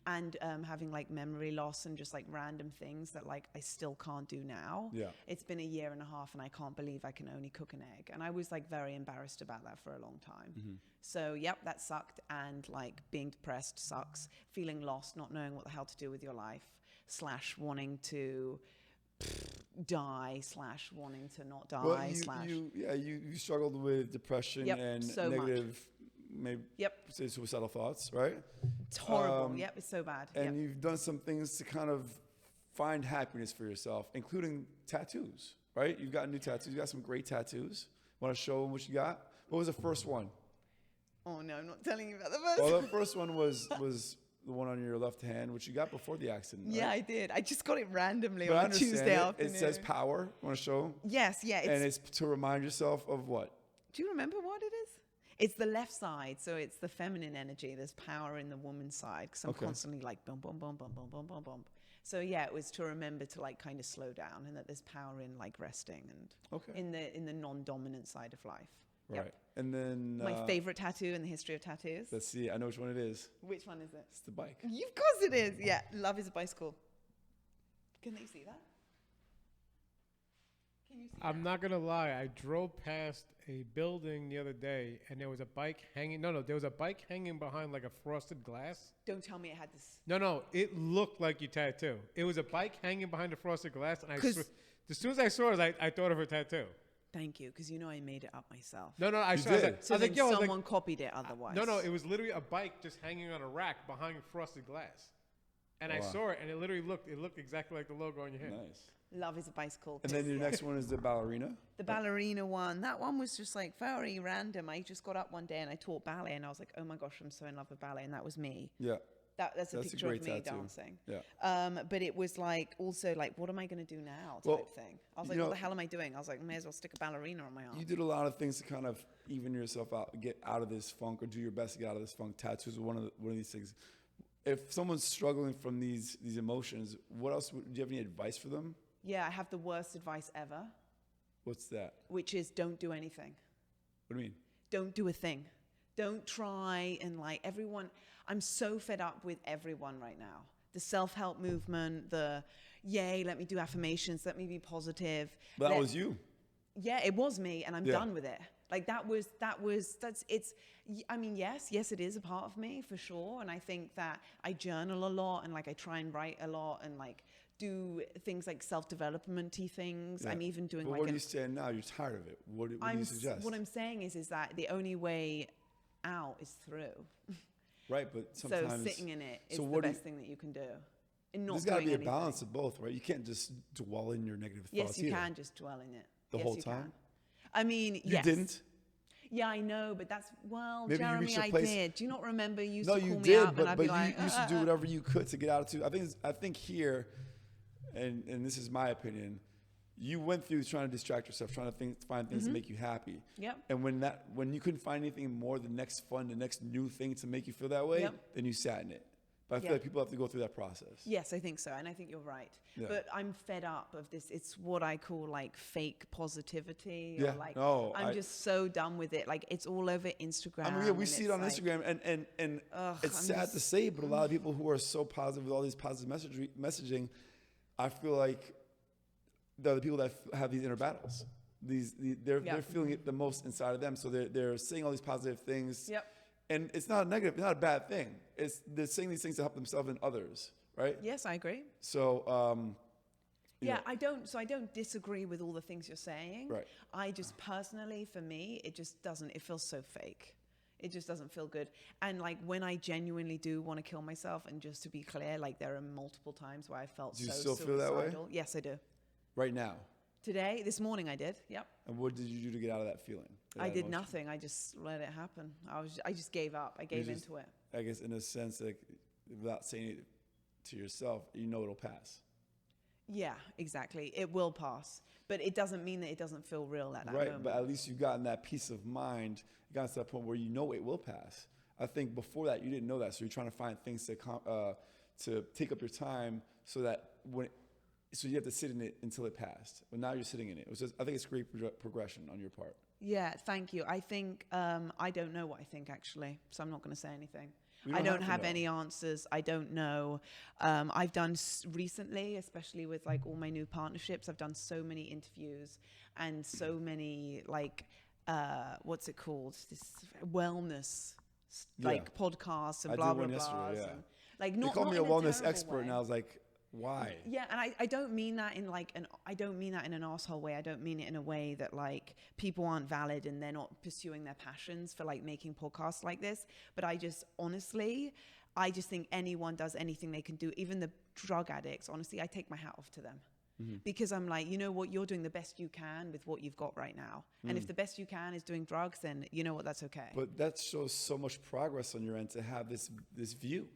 B: And having like memory loss and just like random things that like I still can't do now.
A: Yeah.
B: It's been a year and a half, and I can't believe I can only cook an egg. And I was like very embarrassed about that for a long time. So yep, that sucked. And like being depressed sucks. Feeling lost, not knowing what the hell to do with your life, / wanting to die / wanting to not die
A: Well, you struggled with depression
B: Yep,
A: and
B: so much.
A: negative, maybe
B: Yep.
A: say suicidal thoughts, right?
B: It's horrible. Yep, it's so bad.
A: And
B: Yep.
A: you've done some things to kind of find happiness for yourself, including tattoos, right? You've got new tattoos. You got some great tattoos. Want to show them what you got? What was the first one?
B: Oh no, I'm not telling you about the first
A: Well,
B: one.
A: the first one was the one on your left hand, which you got before the accident.
B: Yeah,
A: right?
B: I did. I just got it randomly
A: But I
B: on a
A: understand
B: Tuesday afternoon.
A: It says power. Want to show?
B: Yes, yeah.
A: And it's to remind yourself of what?
B: Do you remember what it is? It's the left side, so it's the feminine energy. There's power in the woman's side because I'm
A: Okay.
B: constantly like boom, boom, boom, boom, boom, boom, boom, boom. So yeah, it was to remember to like kind of slow down and that there's power in like resting and
A: Okay.
B: in the non-dominant side of life.
A: Right.
B: Yep.
A: And then
B: My favorite tattoo in the history of tattoos.
A: Let's see. I know which one it is.
B: Which one is it?
A: It's the bike.
B: Of course it is. Yeah, love is a bicycle. Can they see that? Can you see
C: I'm not gonna lie. I drove past a building the other day, and there was a bike hanging. No, there was a bike hanging behind like a frosted glass.
B: Don't tell me it had this.
C: No, it looked like your tattoo. It was a bike hanging behind the frosted glass, and
B: Cause-
C: as soon as I saw it, I thought of her tattoo.
B: Thank you, because you know I made it up myself.
C: No, I
A: You
C: saw. I was
A: did?
C: like,
B: So
C: I was
B: then
C: like, yo, I was like,
B: someone copied it otherwise.
C: no, it was literally a bike just hanging on a rack behind frosted glass, and I
A: Wow.
C: saw it, and it literally looked exactly like the logo on your head.
A: Nice.
B: Love is a bicycle.
A: And then your next one is the ballerina.
B: The ballerina one. That one was just like very random. I just got up one day and I taught ballet, and I was like, oh my gosh, I'm so in love with ballet, and that was me.
A: Yeah.
B: That's a picture of me
A: great tattoo.
B: dancing.
A: Yeah.
B: But it was like also like, what am I going to do now type thing. I was like, what the hell am I doing? I was like, may as well stick a ballerina on my arm.
A: You did a lot of things to kind of even yourself out, get out of this funk, or do your best to get out of this funk. Tattoos are one of these things. If someone's struggling from these emotions, what else? Do you have any advice for them?
B: Yeah, I have the worst advice ever.
A: What's that?
B: Which is don't do anything.
A: What do you mean?
B: Don't do a thing. Don't try and like everyone. I'm so fed up with everyone right now. The self-help movement, the yay, let me do affirmations, let me be positive.
A: But that was you.
B: Yeah, it was me, and I'm done with it. Like I mean, yes, it is a part of me for sure. And I think that I journal a lot, and like I try and write a lot, and like do things like self-development-y things.
A: Yeah.
B: I'm even doing
A: but where do you stand now? You're tired of it. What do you suggest?
B: What I'm saying is that the only way out is through.
A: Right, but sometimes...
B: So sitting in it is the best thing that you can do. And not
A: there's got to be a
B: anything.
A: balance of both, right? You can't just dwell in your negative thoughts
B: Yes, you
A: either.
B: can just dwell in it.
A: The
B: yes,
A: whole
B: you
A: time?
B: Can. I mean,
A: You
B: yes.
A: didn't?
B: Yeah, I know, but that's, well,
A: Maybe you
B: Jeremy,
A: reached a
B: I
A: place-
B: did. Do you not remember you used
A: No,
B: to call
A: you
B: me
A: did,
B: up and I'd
A: but
B: be like,
A: you used to do whatever you could to get out of it. I think here, and this is my opinion, you went through trying to distract yourself, trying to find things to make you happy.
B: Yep.
A: And when you couldn't find anything more, the next new thing to make you feel that way, then you sat in it. But I feel like people have to go through that process.
B: Yes, I think so, and I think you're right.
A: Yeah.
B: But I'm fed up of this. It's what I call like fake positivity.
A: Yeah.
B: Or like,
A: No,
B: I'm just so done with it. Like it's all over Instagram.
A: I mean, yeah, we see it on
B: like,
A: Instagram, and it's sad to say, but a lot of people who are so positive with all these positive messaging, I feel like they're the people that have these inner battles. They're feeling it the most inside of them, so they're saying all these positive things.
B: Yep.
A: And it's not a negative, it's not a bad thing. They're saying these things to help themselves and others, right?
B: Yes, I agree.
A: So,
B: I don't disagree with all the things you're saying.
A: Right.
B: I just personally, for me, it just doesn't, it feels so fake. It just doesn't feel good. And like when I genuinely do want to kill myself, and just to be clear, like there are multiple times where I felt
A: Do you
B: so
A: still feel that way?
B: suicidal. Yes, I do.
A: right now.
B: This morning I did. Yep.
A: And what did you do to get out of that feeling?
B: I did
A: emotion?
B: nothing. I just let it happen. I just gave up. I gave into it.
A: I guess in a sense, like, without saying it to yourself, you know it'll pass.
B: Yeah, exactly. It will pass. But it doesn't mean that it doesn't feel real at that
A: Right,
B: moment.
A: but at least you've gotten that peace of mind. You got to that point where you know it will pass. I think before that, you didn't know that. So you're trying to find things to take up your time so that so you have to sit in it until it passed. But now you're sitting in it. I think it's great progression on your part.
B: Yeah, thank you. I think, I don't know what I think actually, so I'm not going to say anything.
A: We
B: I don't
A: to
B: have
A: know.
B: any answers. I don't know. I've done recently, especially with like all my new partnerships, I've done so many interviews and so many like, what's it called? This wellness like podcasts and
A: I
B: blah,
A: did
B: blah,
A: one
B: blah.
A: yesterday, yeah.
B: Like
A: They
B: not,
A: called
B: not
A: me a
B: in
A: wellness
B: terrible
A: expert,
B: way.
A: and I was like, why?
B: Yeah, and I don't mean that in like I don't mean that in an asshole way. I don't mean it in a way that like people aren't valid and they're not pursuing their passions for like making podcasts like this. But I just think anyone does anything they can do, even the drug addicts. Honestly, I take my hat off to them. Because I'm like, you know what, you're doing the best you can with what you've got right now. And if the best you can is doing drugs, then you know what, that's okay.
A: But that shows so much progress on your end to have this view.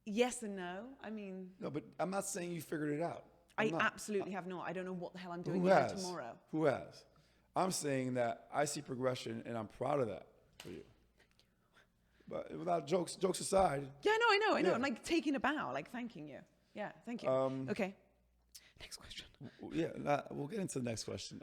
B: Yes and no. I mean,
A: No, but I'm not saying you figured it out.
B: I absolutely have not. I don't know what the hell I'm doing
A: Who
B: even
A: has?
B: tomorrow.
A: Who has? I'm saying that I see progression, and I'm proud of that for you. But without jokes aside.
B: Yeah, no, I know.
A: Yeah.
B: I'm like taking a bow, like thanking you. Yeah, thank you. Okay. Next question.
A: We'll get into the next question.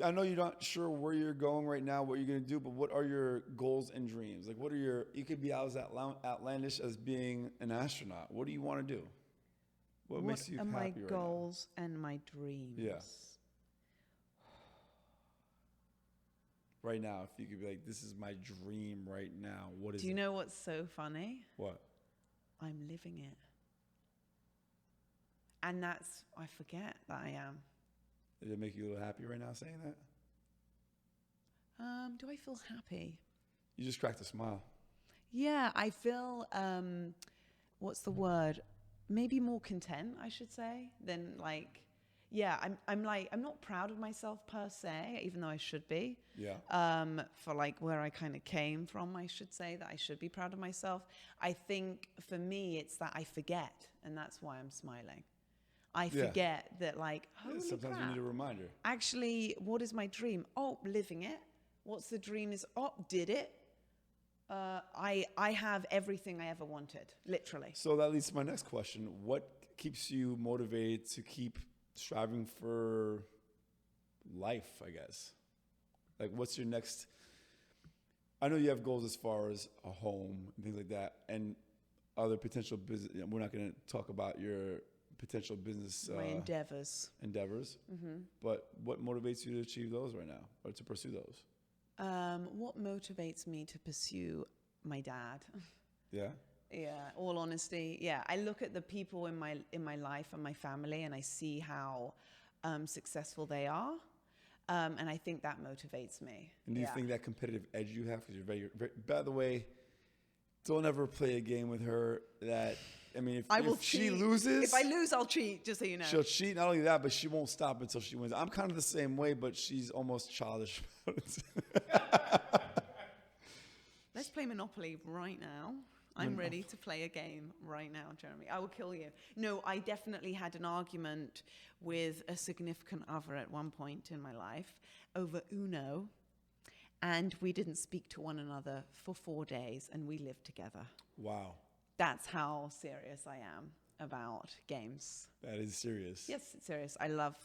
A: I know you're not sure where you're going right now, what you're going to do, but what are your goals and dreams? Like, you could be as outlandish as being an astronaut. What do you want to do? What makes you happy
B: my
A: right now?
B: goals and my dreams?
A: Yeah. Right now, if you could be like, this is my dream right now, what is it?
B: Do you know what's so funny?
A: What?
B: I'm living it. And I forget that I am.
A: Did it make you a little happy right now saying that?
B: Do I feel happy?
A: You just cracked a smile.
B: Yeah, I feel, what's the word? maybe more content, I should say, than like, yeah, I'm not proud of myself per se, even though I should be.
A: Yeah.
B: For like where I kind of came from, I should say that I should be proud of myself. I think for me, it's that I forget, and that's why I'm smiling. I forget that, like, holy
A: Sometimes
B: crap.
A: we need a reminder.
B: Actually, what is my dream? Oh, living it. What's the dream is, oh, did it. I have everything I ever wanted, literally.
A: So that leads to my next question. What keeps you motivated to keep striving for life, I guess? Like, what's your next... I know you have goals as far as a home and things like that, and other potential business... We're not going to talk about your potential business...
B: my endeavors.
A: Mm-hmm. But what motivates you to achieve those right now, or to pursue those?
B: What motivates me to pursue my dad?
A: Yeah?
B: Yeah, all honesty. Yeah, I look at the people in my life and my family, and I see how successful they are, and I think that motivates me.
A: And do you think that competitive edge you have, because you're very... By the way, don't ever play a game with her that... I mean, if she loses...
B: If I lose, I'll cheat, just so you know.
A: She'll cheat. Not only that, but she won't stop until she wins. I'm kind of the same way, but she's almost childish about it.
B: Let's play Monopoly right now. I'm ready to play a game right now, Jeremy. I will kill you. No, I definitely had an argument with a significant other at one point in my life over Uno, and we didn't speak to one another for 4 days, and we lived together.
A: Wow.
B: That's how serious I am about games.
A: That is serious.
B: Yes, it's serious. I love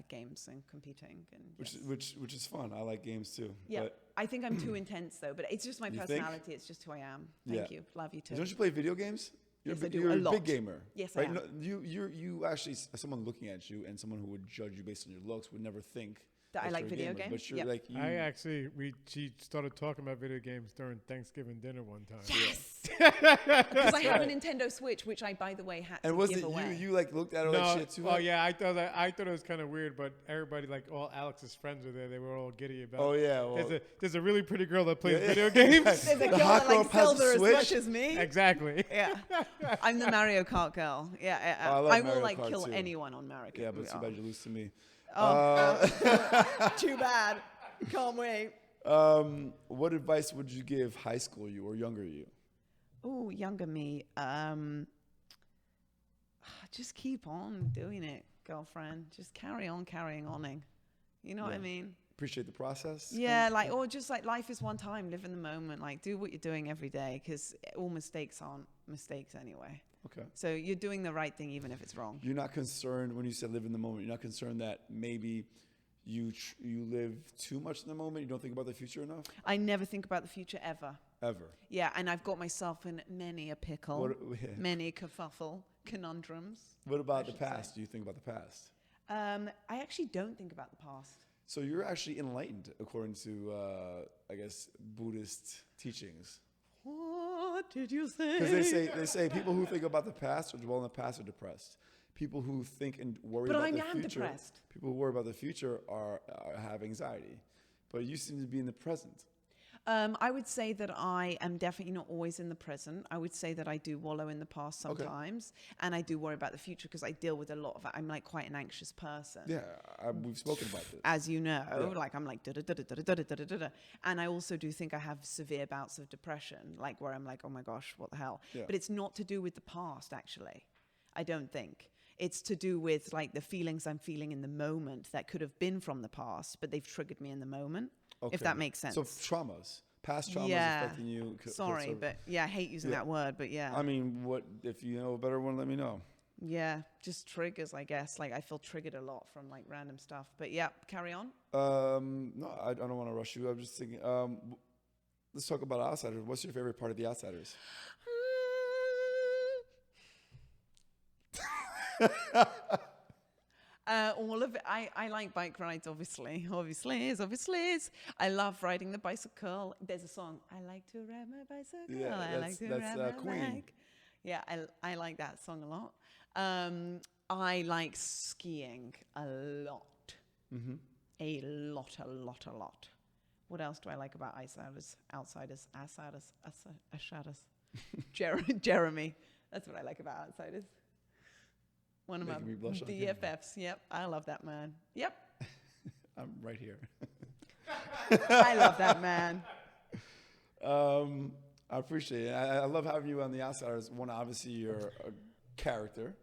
B: games and competing, and
A: Which is fun. I like games too.
B: yeah.
A: But
B: I think I'm too intense though, but it's just my personality.
A: Think?
B: It's just who I am. Thank you. Love you too.
A: Don't you play video games?
B: Yes, I do.
A: You're
B: A
A: a
B: lot.
A: big gamer.
B: Yes,
A: right?
B: I am.
A: No, you actually, someone looking at you and someone who would judge you based on your looks would never think
B: That I like
A: you're a
B: video
A: gamer.
B: games?
A: But you're
B: Yep.
A: like you.
C: She started talking about video games during Thanksgiving dinner one time.
B: Yes. Because I have a Nintendo Switch, which I, by the way, had
A: And
B: to
A: was
B: give
A: it
B: away.
A: you like looked at her like shit too?
C: Oh yeah, I thought it was kind of weird, but everybody, like all Alex's friends were there. They were all giddy about.
A: Oh yeah. Well,
C: There's a really pretty girl that plays video games.
B: There's a
A: The
B: girl
A: hot
B: that
A: girl
B: likes
A: has a
B: silver as
A: Switch?
B: much as me.
C: Exactly.
B: Yeah. I'm the Mario Kart girl. Yeah.
A: I love
B: I will
A: Mario
B: like
A: Kart
B: kill
A: too.
B: anyone on Mario Kart.
A: yeah, but too bad you lose to me.
B: Too bad. Can't wait.
A: What advice would you give high school you or younger you?
B: Oh, younger me. Just keep on doing it, girlfriend. Just carry on carrying on. You know what I mean?
A: Appreciate the process.
B: Yeah, like, or just like life is one time. Live in the moment. Like, do what you're doing every day, because all mistakes aren't mistakes anyway.
A: Okay.
B: So you're doing the right thing even if it's wrong.
A: You're not concerned when you said live in the moment. You're not concerned that maybe you live too much in the moment. You don't think about the future enough.
B: I never think about the future ever.
A: Ever.
B: Yeah, and I've got myself in many a pickle, many a kerfuffle, conundrums.
A: What about the past? Do you think about the past?
B: I actually don't think about the past.
A: So you're actually enlightened according to, I guess, Buddhist teachings.
B: What did you say?
A: Because they say people who think about the past or dwell in the past are depressed. People who think and worry about the future.
B: But I am depressed.
A: People who worry about the future have anxiety. But you seem to be in the present.
B: I would say that I am definitely not always in the present. I would say that I do wallow in the past sometimes, and I do worry about the future because I deal with a lot of it. I'm like quite an anxious person.
A: Yeah, we've spoken about this.
B: As you know, like I'm like da-da-da-da-da-da-da-da-da. And I also do think I have severe bouts of depression, like where I'm like, oh my gosh, what the hell?
A: Yeah.
B: But it's not to do with the past, actually. I don't think. It's to do with like the feelings I'm feeling in the moment that could have been from the past, but they've triggered me in the moment.
A: Okay.
B: If that makes sense.
A: So traumas, past traumas affecting you.
B: Sorry, but yeah, I hate using that word, but yeah.
A: I mean, what if you know a better one? Let me know.
B: Yeah, just triggers, I guess. Like I feel triggered a lot from like random stuff. But yeah, carry on.
A: No, I don't want to rush you. I'm just thinking. Let's talk about Outsiders. What's your favorite part of the Outsiders?
B: All of it. I like bike rides, obviously. Obviously is. I love riding the bicycle. There's a song. I like to ride my bicycle.
A: Yeah,
B: I like to ride my
A: Queen.
B: bike. Yeah, I like that song a lot. I like skiing a lot.
A: Mm-hmm.
B: A lot. What else do I like about Outsiders. Jeremy. That's what I like about Outsiders. One of my
A: Making me blush on camera.
B: BFFs. Yep, I love that man. Yep,
A: I'm right here.
B: I love that man.
A: I appreciate it. I love having you on The Outsiders. One, obviously, you're a character.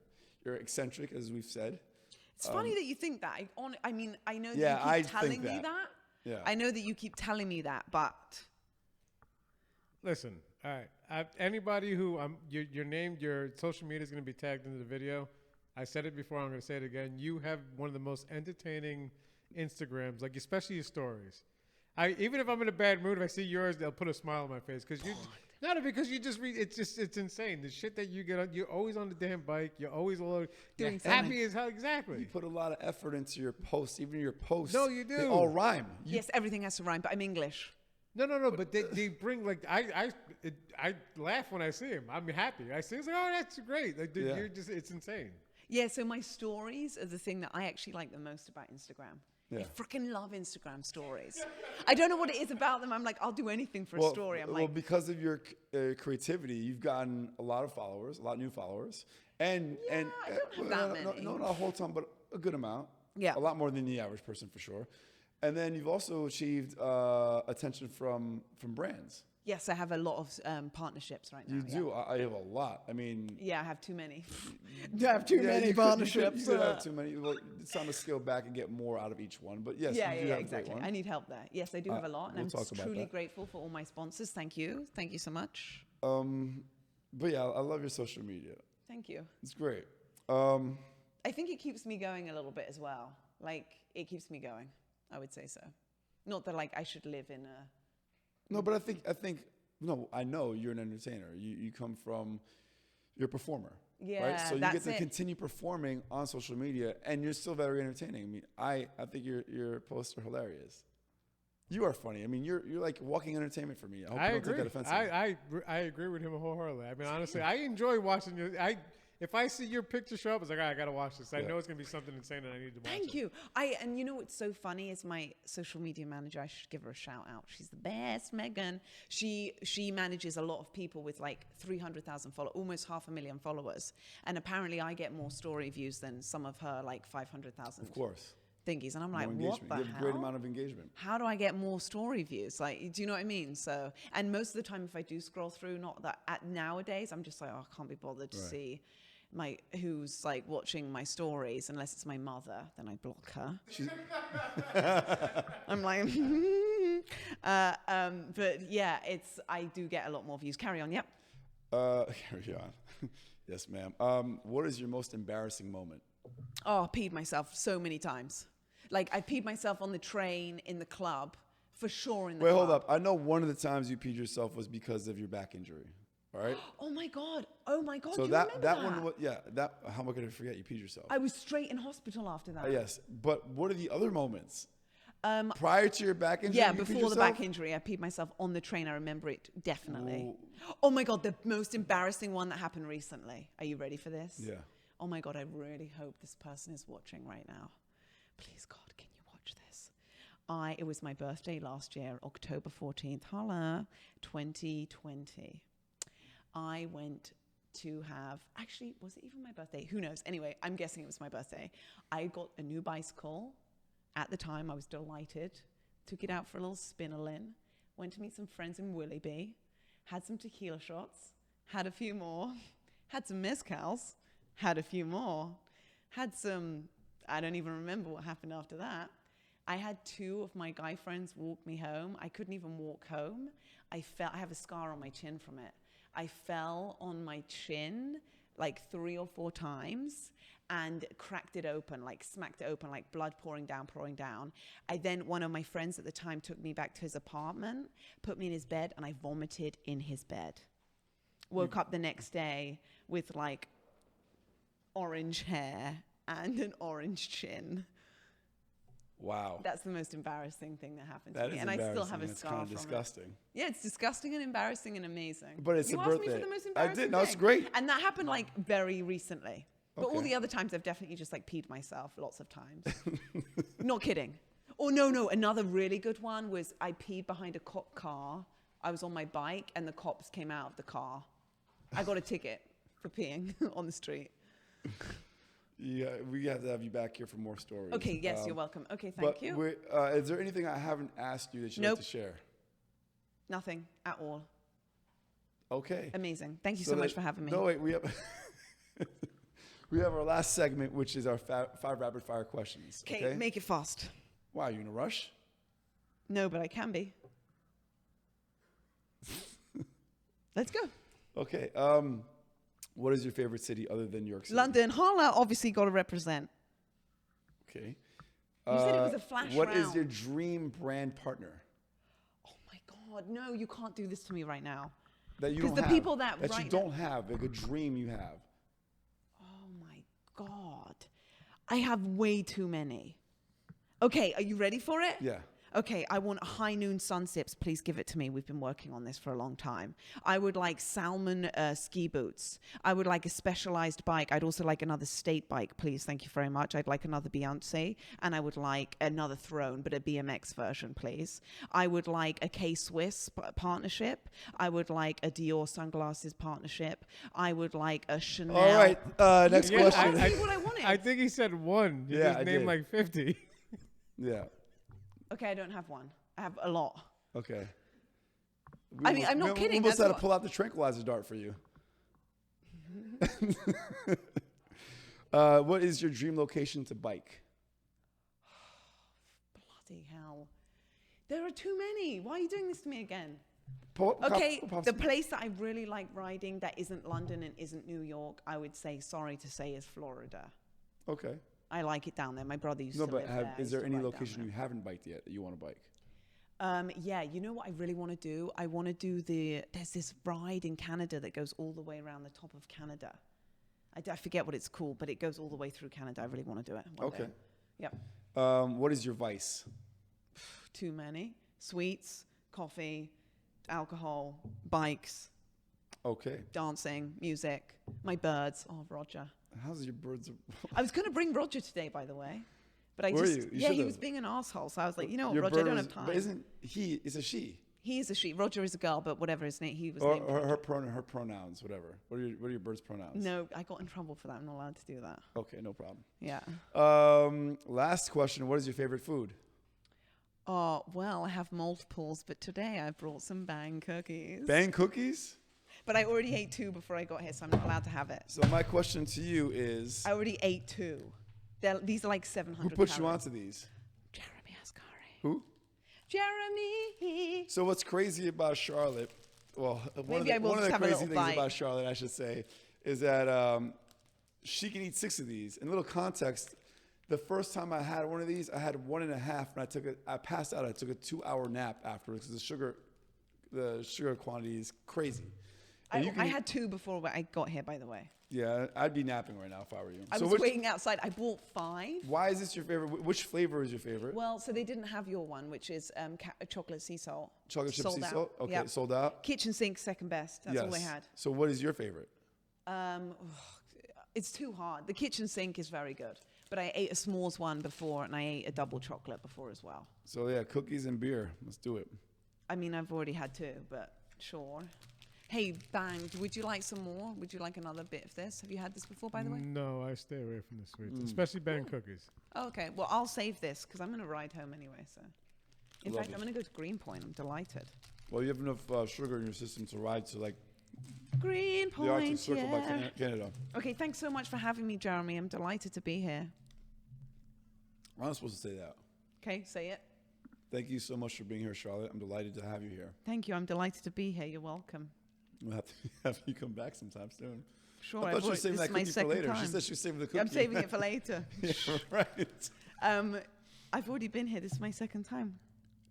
A: You're eccentric, as we've said.
B: It's funny that you think that. I mean, I know that
A: Yeah, I
B: you keep telling
A: think
B: me
A: that.
B: that.
A: Yeah.
B: I know that you keep telling me that, but
C: Listen, all right. Anybody who your name, your social media is going to be tagged into the video. I said it before. I'm going to say it again. You have one of the most entertaining Instagrams, like especially your stories. Even if I'm in a bad mood, if I see yours, they'll put a smile on my face because you. Not because you just read. It's insane. The shit that you get on. You're always on the damn bike. You're always
B: Doing
C: happy as hell. Exactly.
A: You put a lot of effort into your posts. Even your posts.
C: No, you do.
A: They all rhyme.
B: yes, everything has to rhyme. But I'm English.
C: No. But they bring like I laugh when I see him. I'm happy. I see. It's like, oh, that's great. Like
A: Yeah.
C: you're just. It's insane.
B: Yeah, so my stories are the thing that I actually like the most about Instagram.
A: Yeah.
B: I freaking love Instagram stories. I don't know what it is about them. I'm like, I'll do anything for a story. I'm like,
A: because of your creativity, you've gotten a lot of followers, a lot of new followers, and
B: I don't have that many.
A: No, not a whole ton, but a good amount.
B: Yeah.
A: A lot more than the average person for sure. And then you've also achieved attention from brands.
B: yes, I have a lot of partnerships right now.
A: You
B: yeah.
A: do. I have a lot. I mean,
B: Yeah, I have too many. I have too many partnerships.
A: You could have too many. Well, it's time to scale back and get more out of each one. But yes,
B: Yeah,
A: you do have a great
B: exactly.
A: one.
B: I need help there. Yes, I do have a lot, and
A: we'll
B: I'm
A: talk about
B: truly
A: that.
B: grateful for all my sponsors. Thank you so much.
A: But yeah, I love your social media.
B: Thank you.
A: It's great.
B: I think it keeps me going a little bit as well. Like it keeps me going. I would say so. Not that like I should live in a.
A: No, but I think no, I know you're an entertainer. You come from, you're a performer.
B: Yeah,
A: right? So you
B: that's
A: get to
B: it.
A: continue performing on social media, and you're still very entertaining. I mean, I think your posts are hilarious. You are funny. I mean, you're like walking entertainment for me. I hope you don't take that offensively.
C: I agree with him wholeheartedly. I mean, honestly, I enjoy watching you. If I see your picture show up, it's like, all right, I got to watch this. I know it's going to be something insane and I need to watch it.
B: Thank you. And you know what's so funny is my social media manager, I should give her a shout out. She's the best, Megan. She manages a lot of people with like 300,000 followers, almost 500,000 followers. And apparently I get more story views than some of her like 500,000
A: Of course.
B: thingies. And I'm
A: More
B: like, what
A: engagement.
B: the
A: You
B: hell?
A: have a great amount of engagement.
B: How do I get more story views? Like, do you know what I mean? So, and most of the time if I do scroll through, not that nowadays, I'm just like, oh, I can't be bothered to see who's like watching my stories unless it's my mother, then I block her. I'm like, but yeah, I do get a lot more views. Carry on. Yep.
A: Carry on. Yes, ma'am. What is your most embarrassing moment?
B: Oh, I peed myself so many times. Like I peed myself on the train, in the club, for sure in the
A: Wait,
B: club.
A: hold up. I know one of the times you peed yourself was because of your back injury. All right.
B: Oh my God.
A: So
B: you
A: that
B: remember
A: one was, yeah, that, how am I going to forget you peed yourself?
B: I was straight in hospital after that.
A: Yes, but what are the other moments? Prior to your back injury?
B: Yeah,
A: you peed
B: before the
A: yourself?
B: back injury, I peed myself on the train. I remember it definitely.
A: Ooh.
B: Oh my God, the most embarrassing one that happened recently. Are you ready for this?
A: Yeah.
B: Oh my God, I really hope this person is watching right now. Please, God, can you watch this? It was my birthday last year, October 14th, 2020. I went to have, actually, was it even my birthday? Who knows? Anyway, I'm guessing it was my birthday. I got a new bicycle. At the time, I was delighted. Took it out for a little spinner-in. Went to meet some friends in Willoughby. Had some tequila shots. Had a few more. Had some mezcals. Had a few more. Had some, I don't even remember what happened after that. I had two of my guy friends walk me home. I couldn't even walk home. I have a scar on my chin from it. I fell on my chin like 3 or 4 times and cracked it open, like smacked it open, like blood pouring down. One of my friends at the time took me back to his apartment, put me in his bed, and I vomited in his bed. Woke up the next day with like orange hair and an orange chin.
A: Wow.
B: That's the most embarrassing thing that happened to
A: That
B: me.
A: is
B: And I still have a
A: embarrassing.
B: scar
A: It's kind
B: from
A: of disgusting.
B: it. Yeah, it's disgusting and embarrassing and amazing.
A: But it's
B: you
A: a
B: asked
A: birthday.
B: me for the most
A: I
B: embarrassing
A: did. No, it's
B: thing.
A: great.
B: And that happened like very recently. But all
A: Okay.
B: the other times I've definitely just like peed myself lots of times. Not kidding. Oh, no. Another really good one was I peed behind a cop car. I was on my bike and the cops came out of the car. I got a ticket for peeing on the street.
A: Yeah, we have to have you back here for more stories.
B: Okay, yes, you're welcome. Okay, thank you.
A: Is there anything I haven't asked you that you'd like to share?
B: Nothing at all.
A: Okay.
B: Amazing. Thank you so much for having me.
A: No, wait, we have we have our last segment, which is our 5 rapid fire questions.
B: Okay, make it fast.
A: Why, are you in a rush?
B: No, but I can be. Let's go.
A: Okay. What is your favorite city other than New York City?
B: London. Hala obviously got to represent.
A: Okay.
B: You said it was a flash
A: What
B: round.
A: is your dream brand partner?
B: Oh my God, no, you can't do this to me right now.
A: That you don't have.
B: Because the people that
A: you don't have, like a dream you have.
B: Oh my God. I have way too many. Okay, are you ready for it?
A: Yeah.
B: Okay, I want high noon sun sips. Please give it to me. We've been working on this for a long time. I would like salmon ski boots. I would like a specialized bike. I'd also like another state bike, please. Thank you very much. I'd like another Beyonce. And I would like another Throne, but a BMX version, please. I would like a K-Swiss partnership. I would like a Dior sunglasses partnership. I would like a Chanel.
A: All right, next question.
B: What I wanted.
C: I think he said one. You just named like 50.
A: Yeah.
B: Okay, I don't have one. I have a lot.
A: Okay.
B: I'm not kidding.
A: We almost had to pull out the tranquilizer dart for you. What is your dream location to bike?
B: Bloody hell. There are too many. Why are you doing this to me again?
A: Okay,
B: the place that I really like riding that isn't London and isn't New York, I would say, sorry to say, is Florida.
A: Okay.
B: I like it down there. My brother used to live there.
A: Is there any location you haven't biked yet that you want to bike?
B: Yeah, you know what I really want to do? I want to do there's this ride in Canada that goes all the way around the top of Canada. I forget what it's called, but it goes all the way through Canada. I really want to do it one day. Yep.
A: What is your vice?
B: Too many. Sweets, coffee, alcohol, bikes.
A: Okay.
B: Dancing, music, my birds. Oh, Roger.
A: How's your birds?
B: I was going to bring Roger today, by the way. But I
A: Were
B: just,
A: you?
B: yeah, he was being an asshole. So I was like, you know what,
A: Your
B: Roger, I don't
A: bird
B: have time.
A: But isn't he? It's a she.
B: He is a she. Roger is a girl, but whatever his name, he was
A: Or
B: named.
A: her pronouns, whatever. What are your birds' pronouns?
B: No, I got in trouble for that. I'm not allowed to do that.
A: Okay, no problem.
B: Yeah.
A: Last question. What is your favorite food?
B: Oh, well, I have multiples, but today I brought some bang cookies.
A: Bang cookies?
B: But I already ate 2 before I got here, so I'm not allowed to have it.
A: So my question to you is...
B: I already ate 2. These are like 700
A: Who put
B: calories.
A: you onto these?
B: Jeremy Asgari.
A: Who?
B: Jeremy.
A: So what's crazy about Charlotte, well, one of
B: Maybe I will
A: the
B: just have a
A: crazy
B: little
A: things
B: bite.
A: about Charlotte, I should say, is that she can eat 6 of these. In a little context, the first time I had one of these, I had 1.5, and I passed out. I took a 2-hour nap afterwards because the sugar quantity is crazy.
B: I had 2 before I got here, by the way.
A: Yeah, I'd be napping right now if I were you.
B: I was waiting outside. I bought 5.
A: Why is this your favorite? Which flavor is your favorite?
B: Well, so they didn't have your one, which is chocolate sea salt.
A: Chocolate chip sea
B: out.
A: salt? Okay,
B: Yep.
A: sold out?
B: Kitchen sink, second best. That's all they had.
A: So what is your favorite?
B: It's too hard. The kitchen sink is very good. But I ate a s'mores one before, and I ate a double chocolate before as well.
A: So yeah, cookies and beer. Let's do it.
B: I mean, I've already had 2, but sure. Hey, Bang, would you like some more? Would you like another bit of this? Have you had this before, by the way?
C: No, I stay away from the sweets, especially bang cookies.
B: Oh, okay. Well, I'll save this because I'm going to ride home anyway. So, in fact,
A: Lovely.
B: I'm going to go to Greenpoint. I'm delighted.
A: Well, you have enough sugar in your system to ride to like the
B: Greenpoint,
A: Arctic Circle by
B: yeah.
A: Canada.
B: Okay, thanks so much for having me, Jeremy. I'm delighted to be here.
A: I'm not supposed to say that.
B: Okay, say it.
A: Thank you so much for being here, Charlotte. I'm delighted to have you here.
B: Thank you. I'm delighted to be here. You're welcome.
A: We'll have to have you come back sometime soon.
B: Sure.
A: I thought she was saving
B: this
A: that
B: is my
A: cookie for
B: second
A: later.
B: time.
A: She said she was saving the cookie.
B: I'm saving it for later.
A: Yeah, right.
B: I've already been here. This is my second time.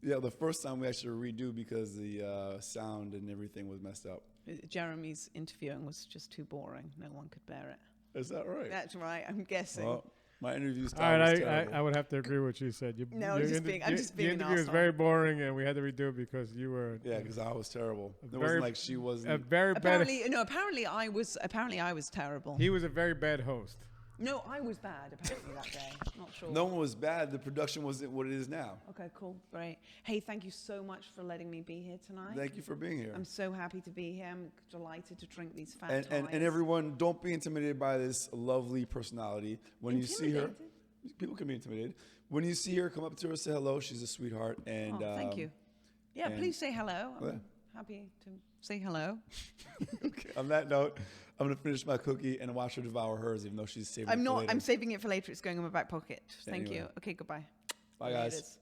A: Yeah, the first time we actually redo because the sound and everything was messed up.
B: Jeremy's interviewing was just too boring. No one could bear it.
A: Is that right?
B: That's right. I'm guessing.
A: Well, my interview
C: All
A: style
C: right,
A: was terrible.
C: I would have to agree with what you said.
B: No, I'm just being
C: The
B: an
C: interview was
B: arsehole.
C: very boring, and we had to redo it because you were
A: Yeah, because I was terrible. It
C: very-
A: wasn't like she wasn't.
C: a very bad.
B: Apparently I was terrible.
C: He was a very bad host.
B: No, I was bad apparently that day. Not sure.
A: No one was bad. The production wasn't what it is now.
B: Okay, cool, great. Hey, thank you so much for letting me be here tonight.
A: Thank you for being here.
B: I'm so happy to be here. I'm delighted to drink these fat
A: And everyone, don't be intimidated by this lovely personality. When you see her, people can be intimidated. When you see her, come up to her, say hello. She's a sweetheart. And
B: thank you. Yeah, please say hello.
A: Yeah.
B: I'm happy to say hello.
A: Okay, on that note, I'm going to finish my cookie and watch her devour hers, even though she's saving it for later.
B: I'm saving it for later. It's going in my back pocket. Thank
A: Anyway.
B: you. Okay, goodbye.
A: Bye, guys.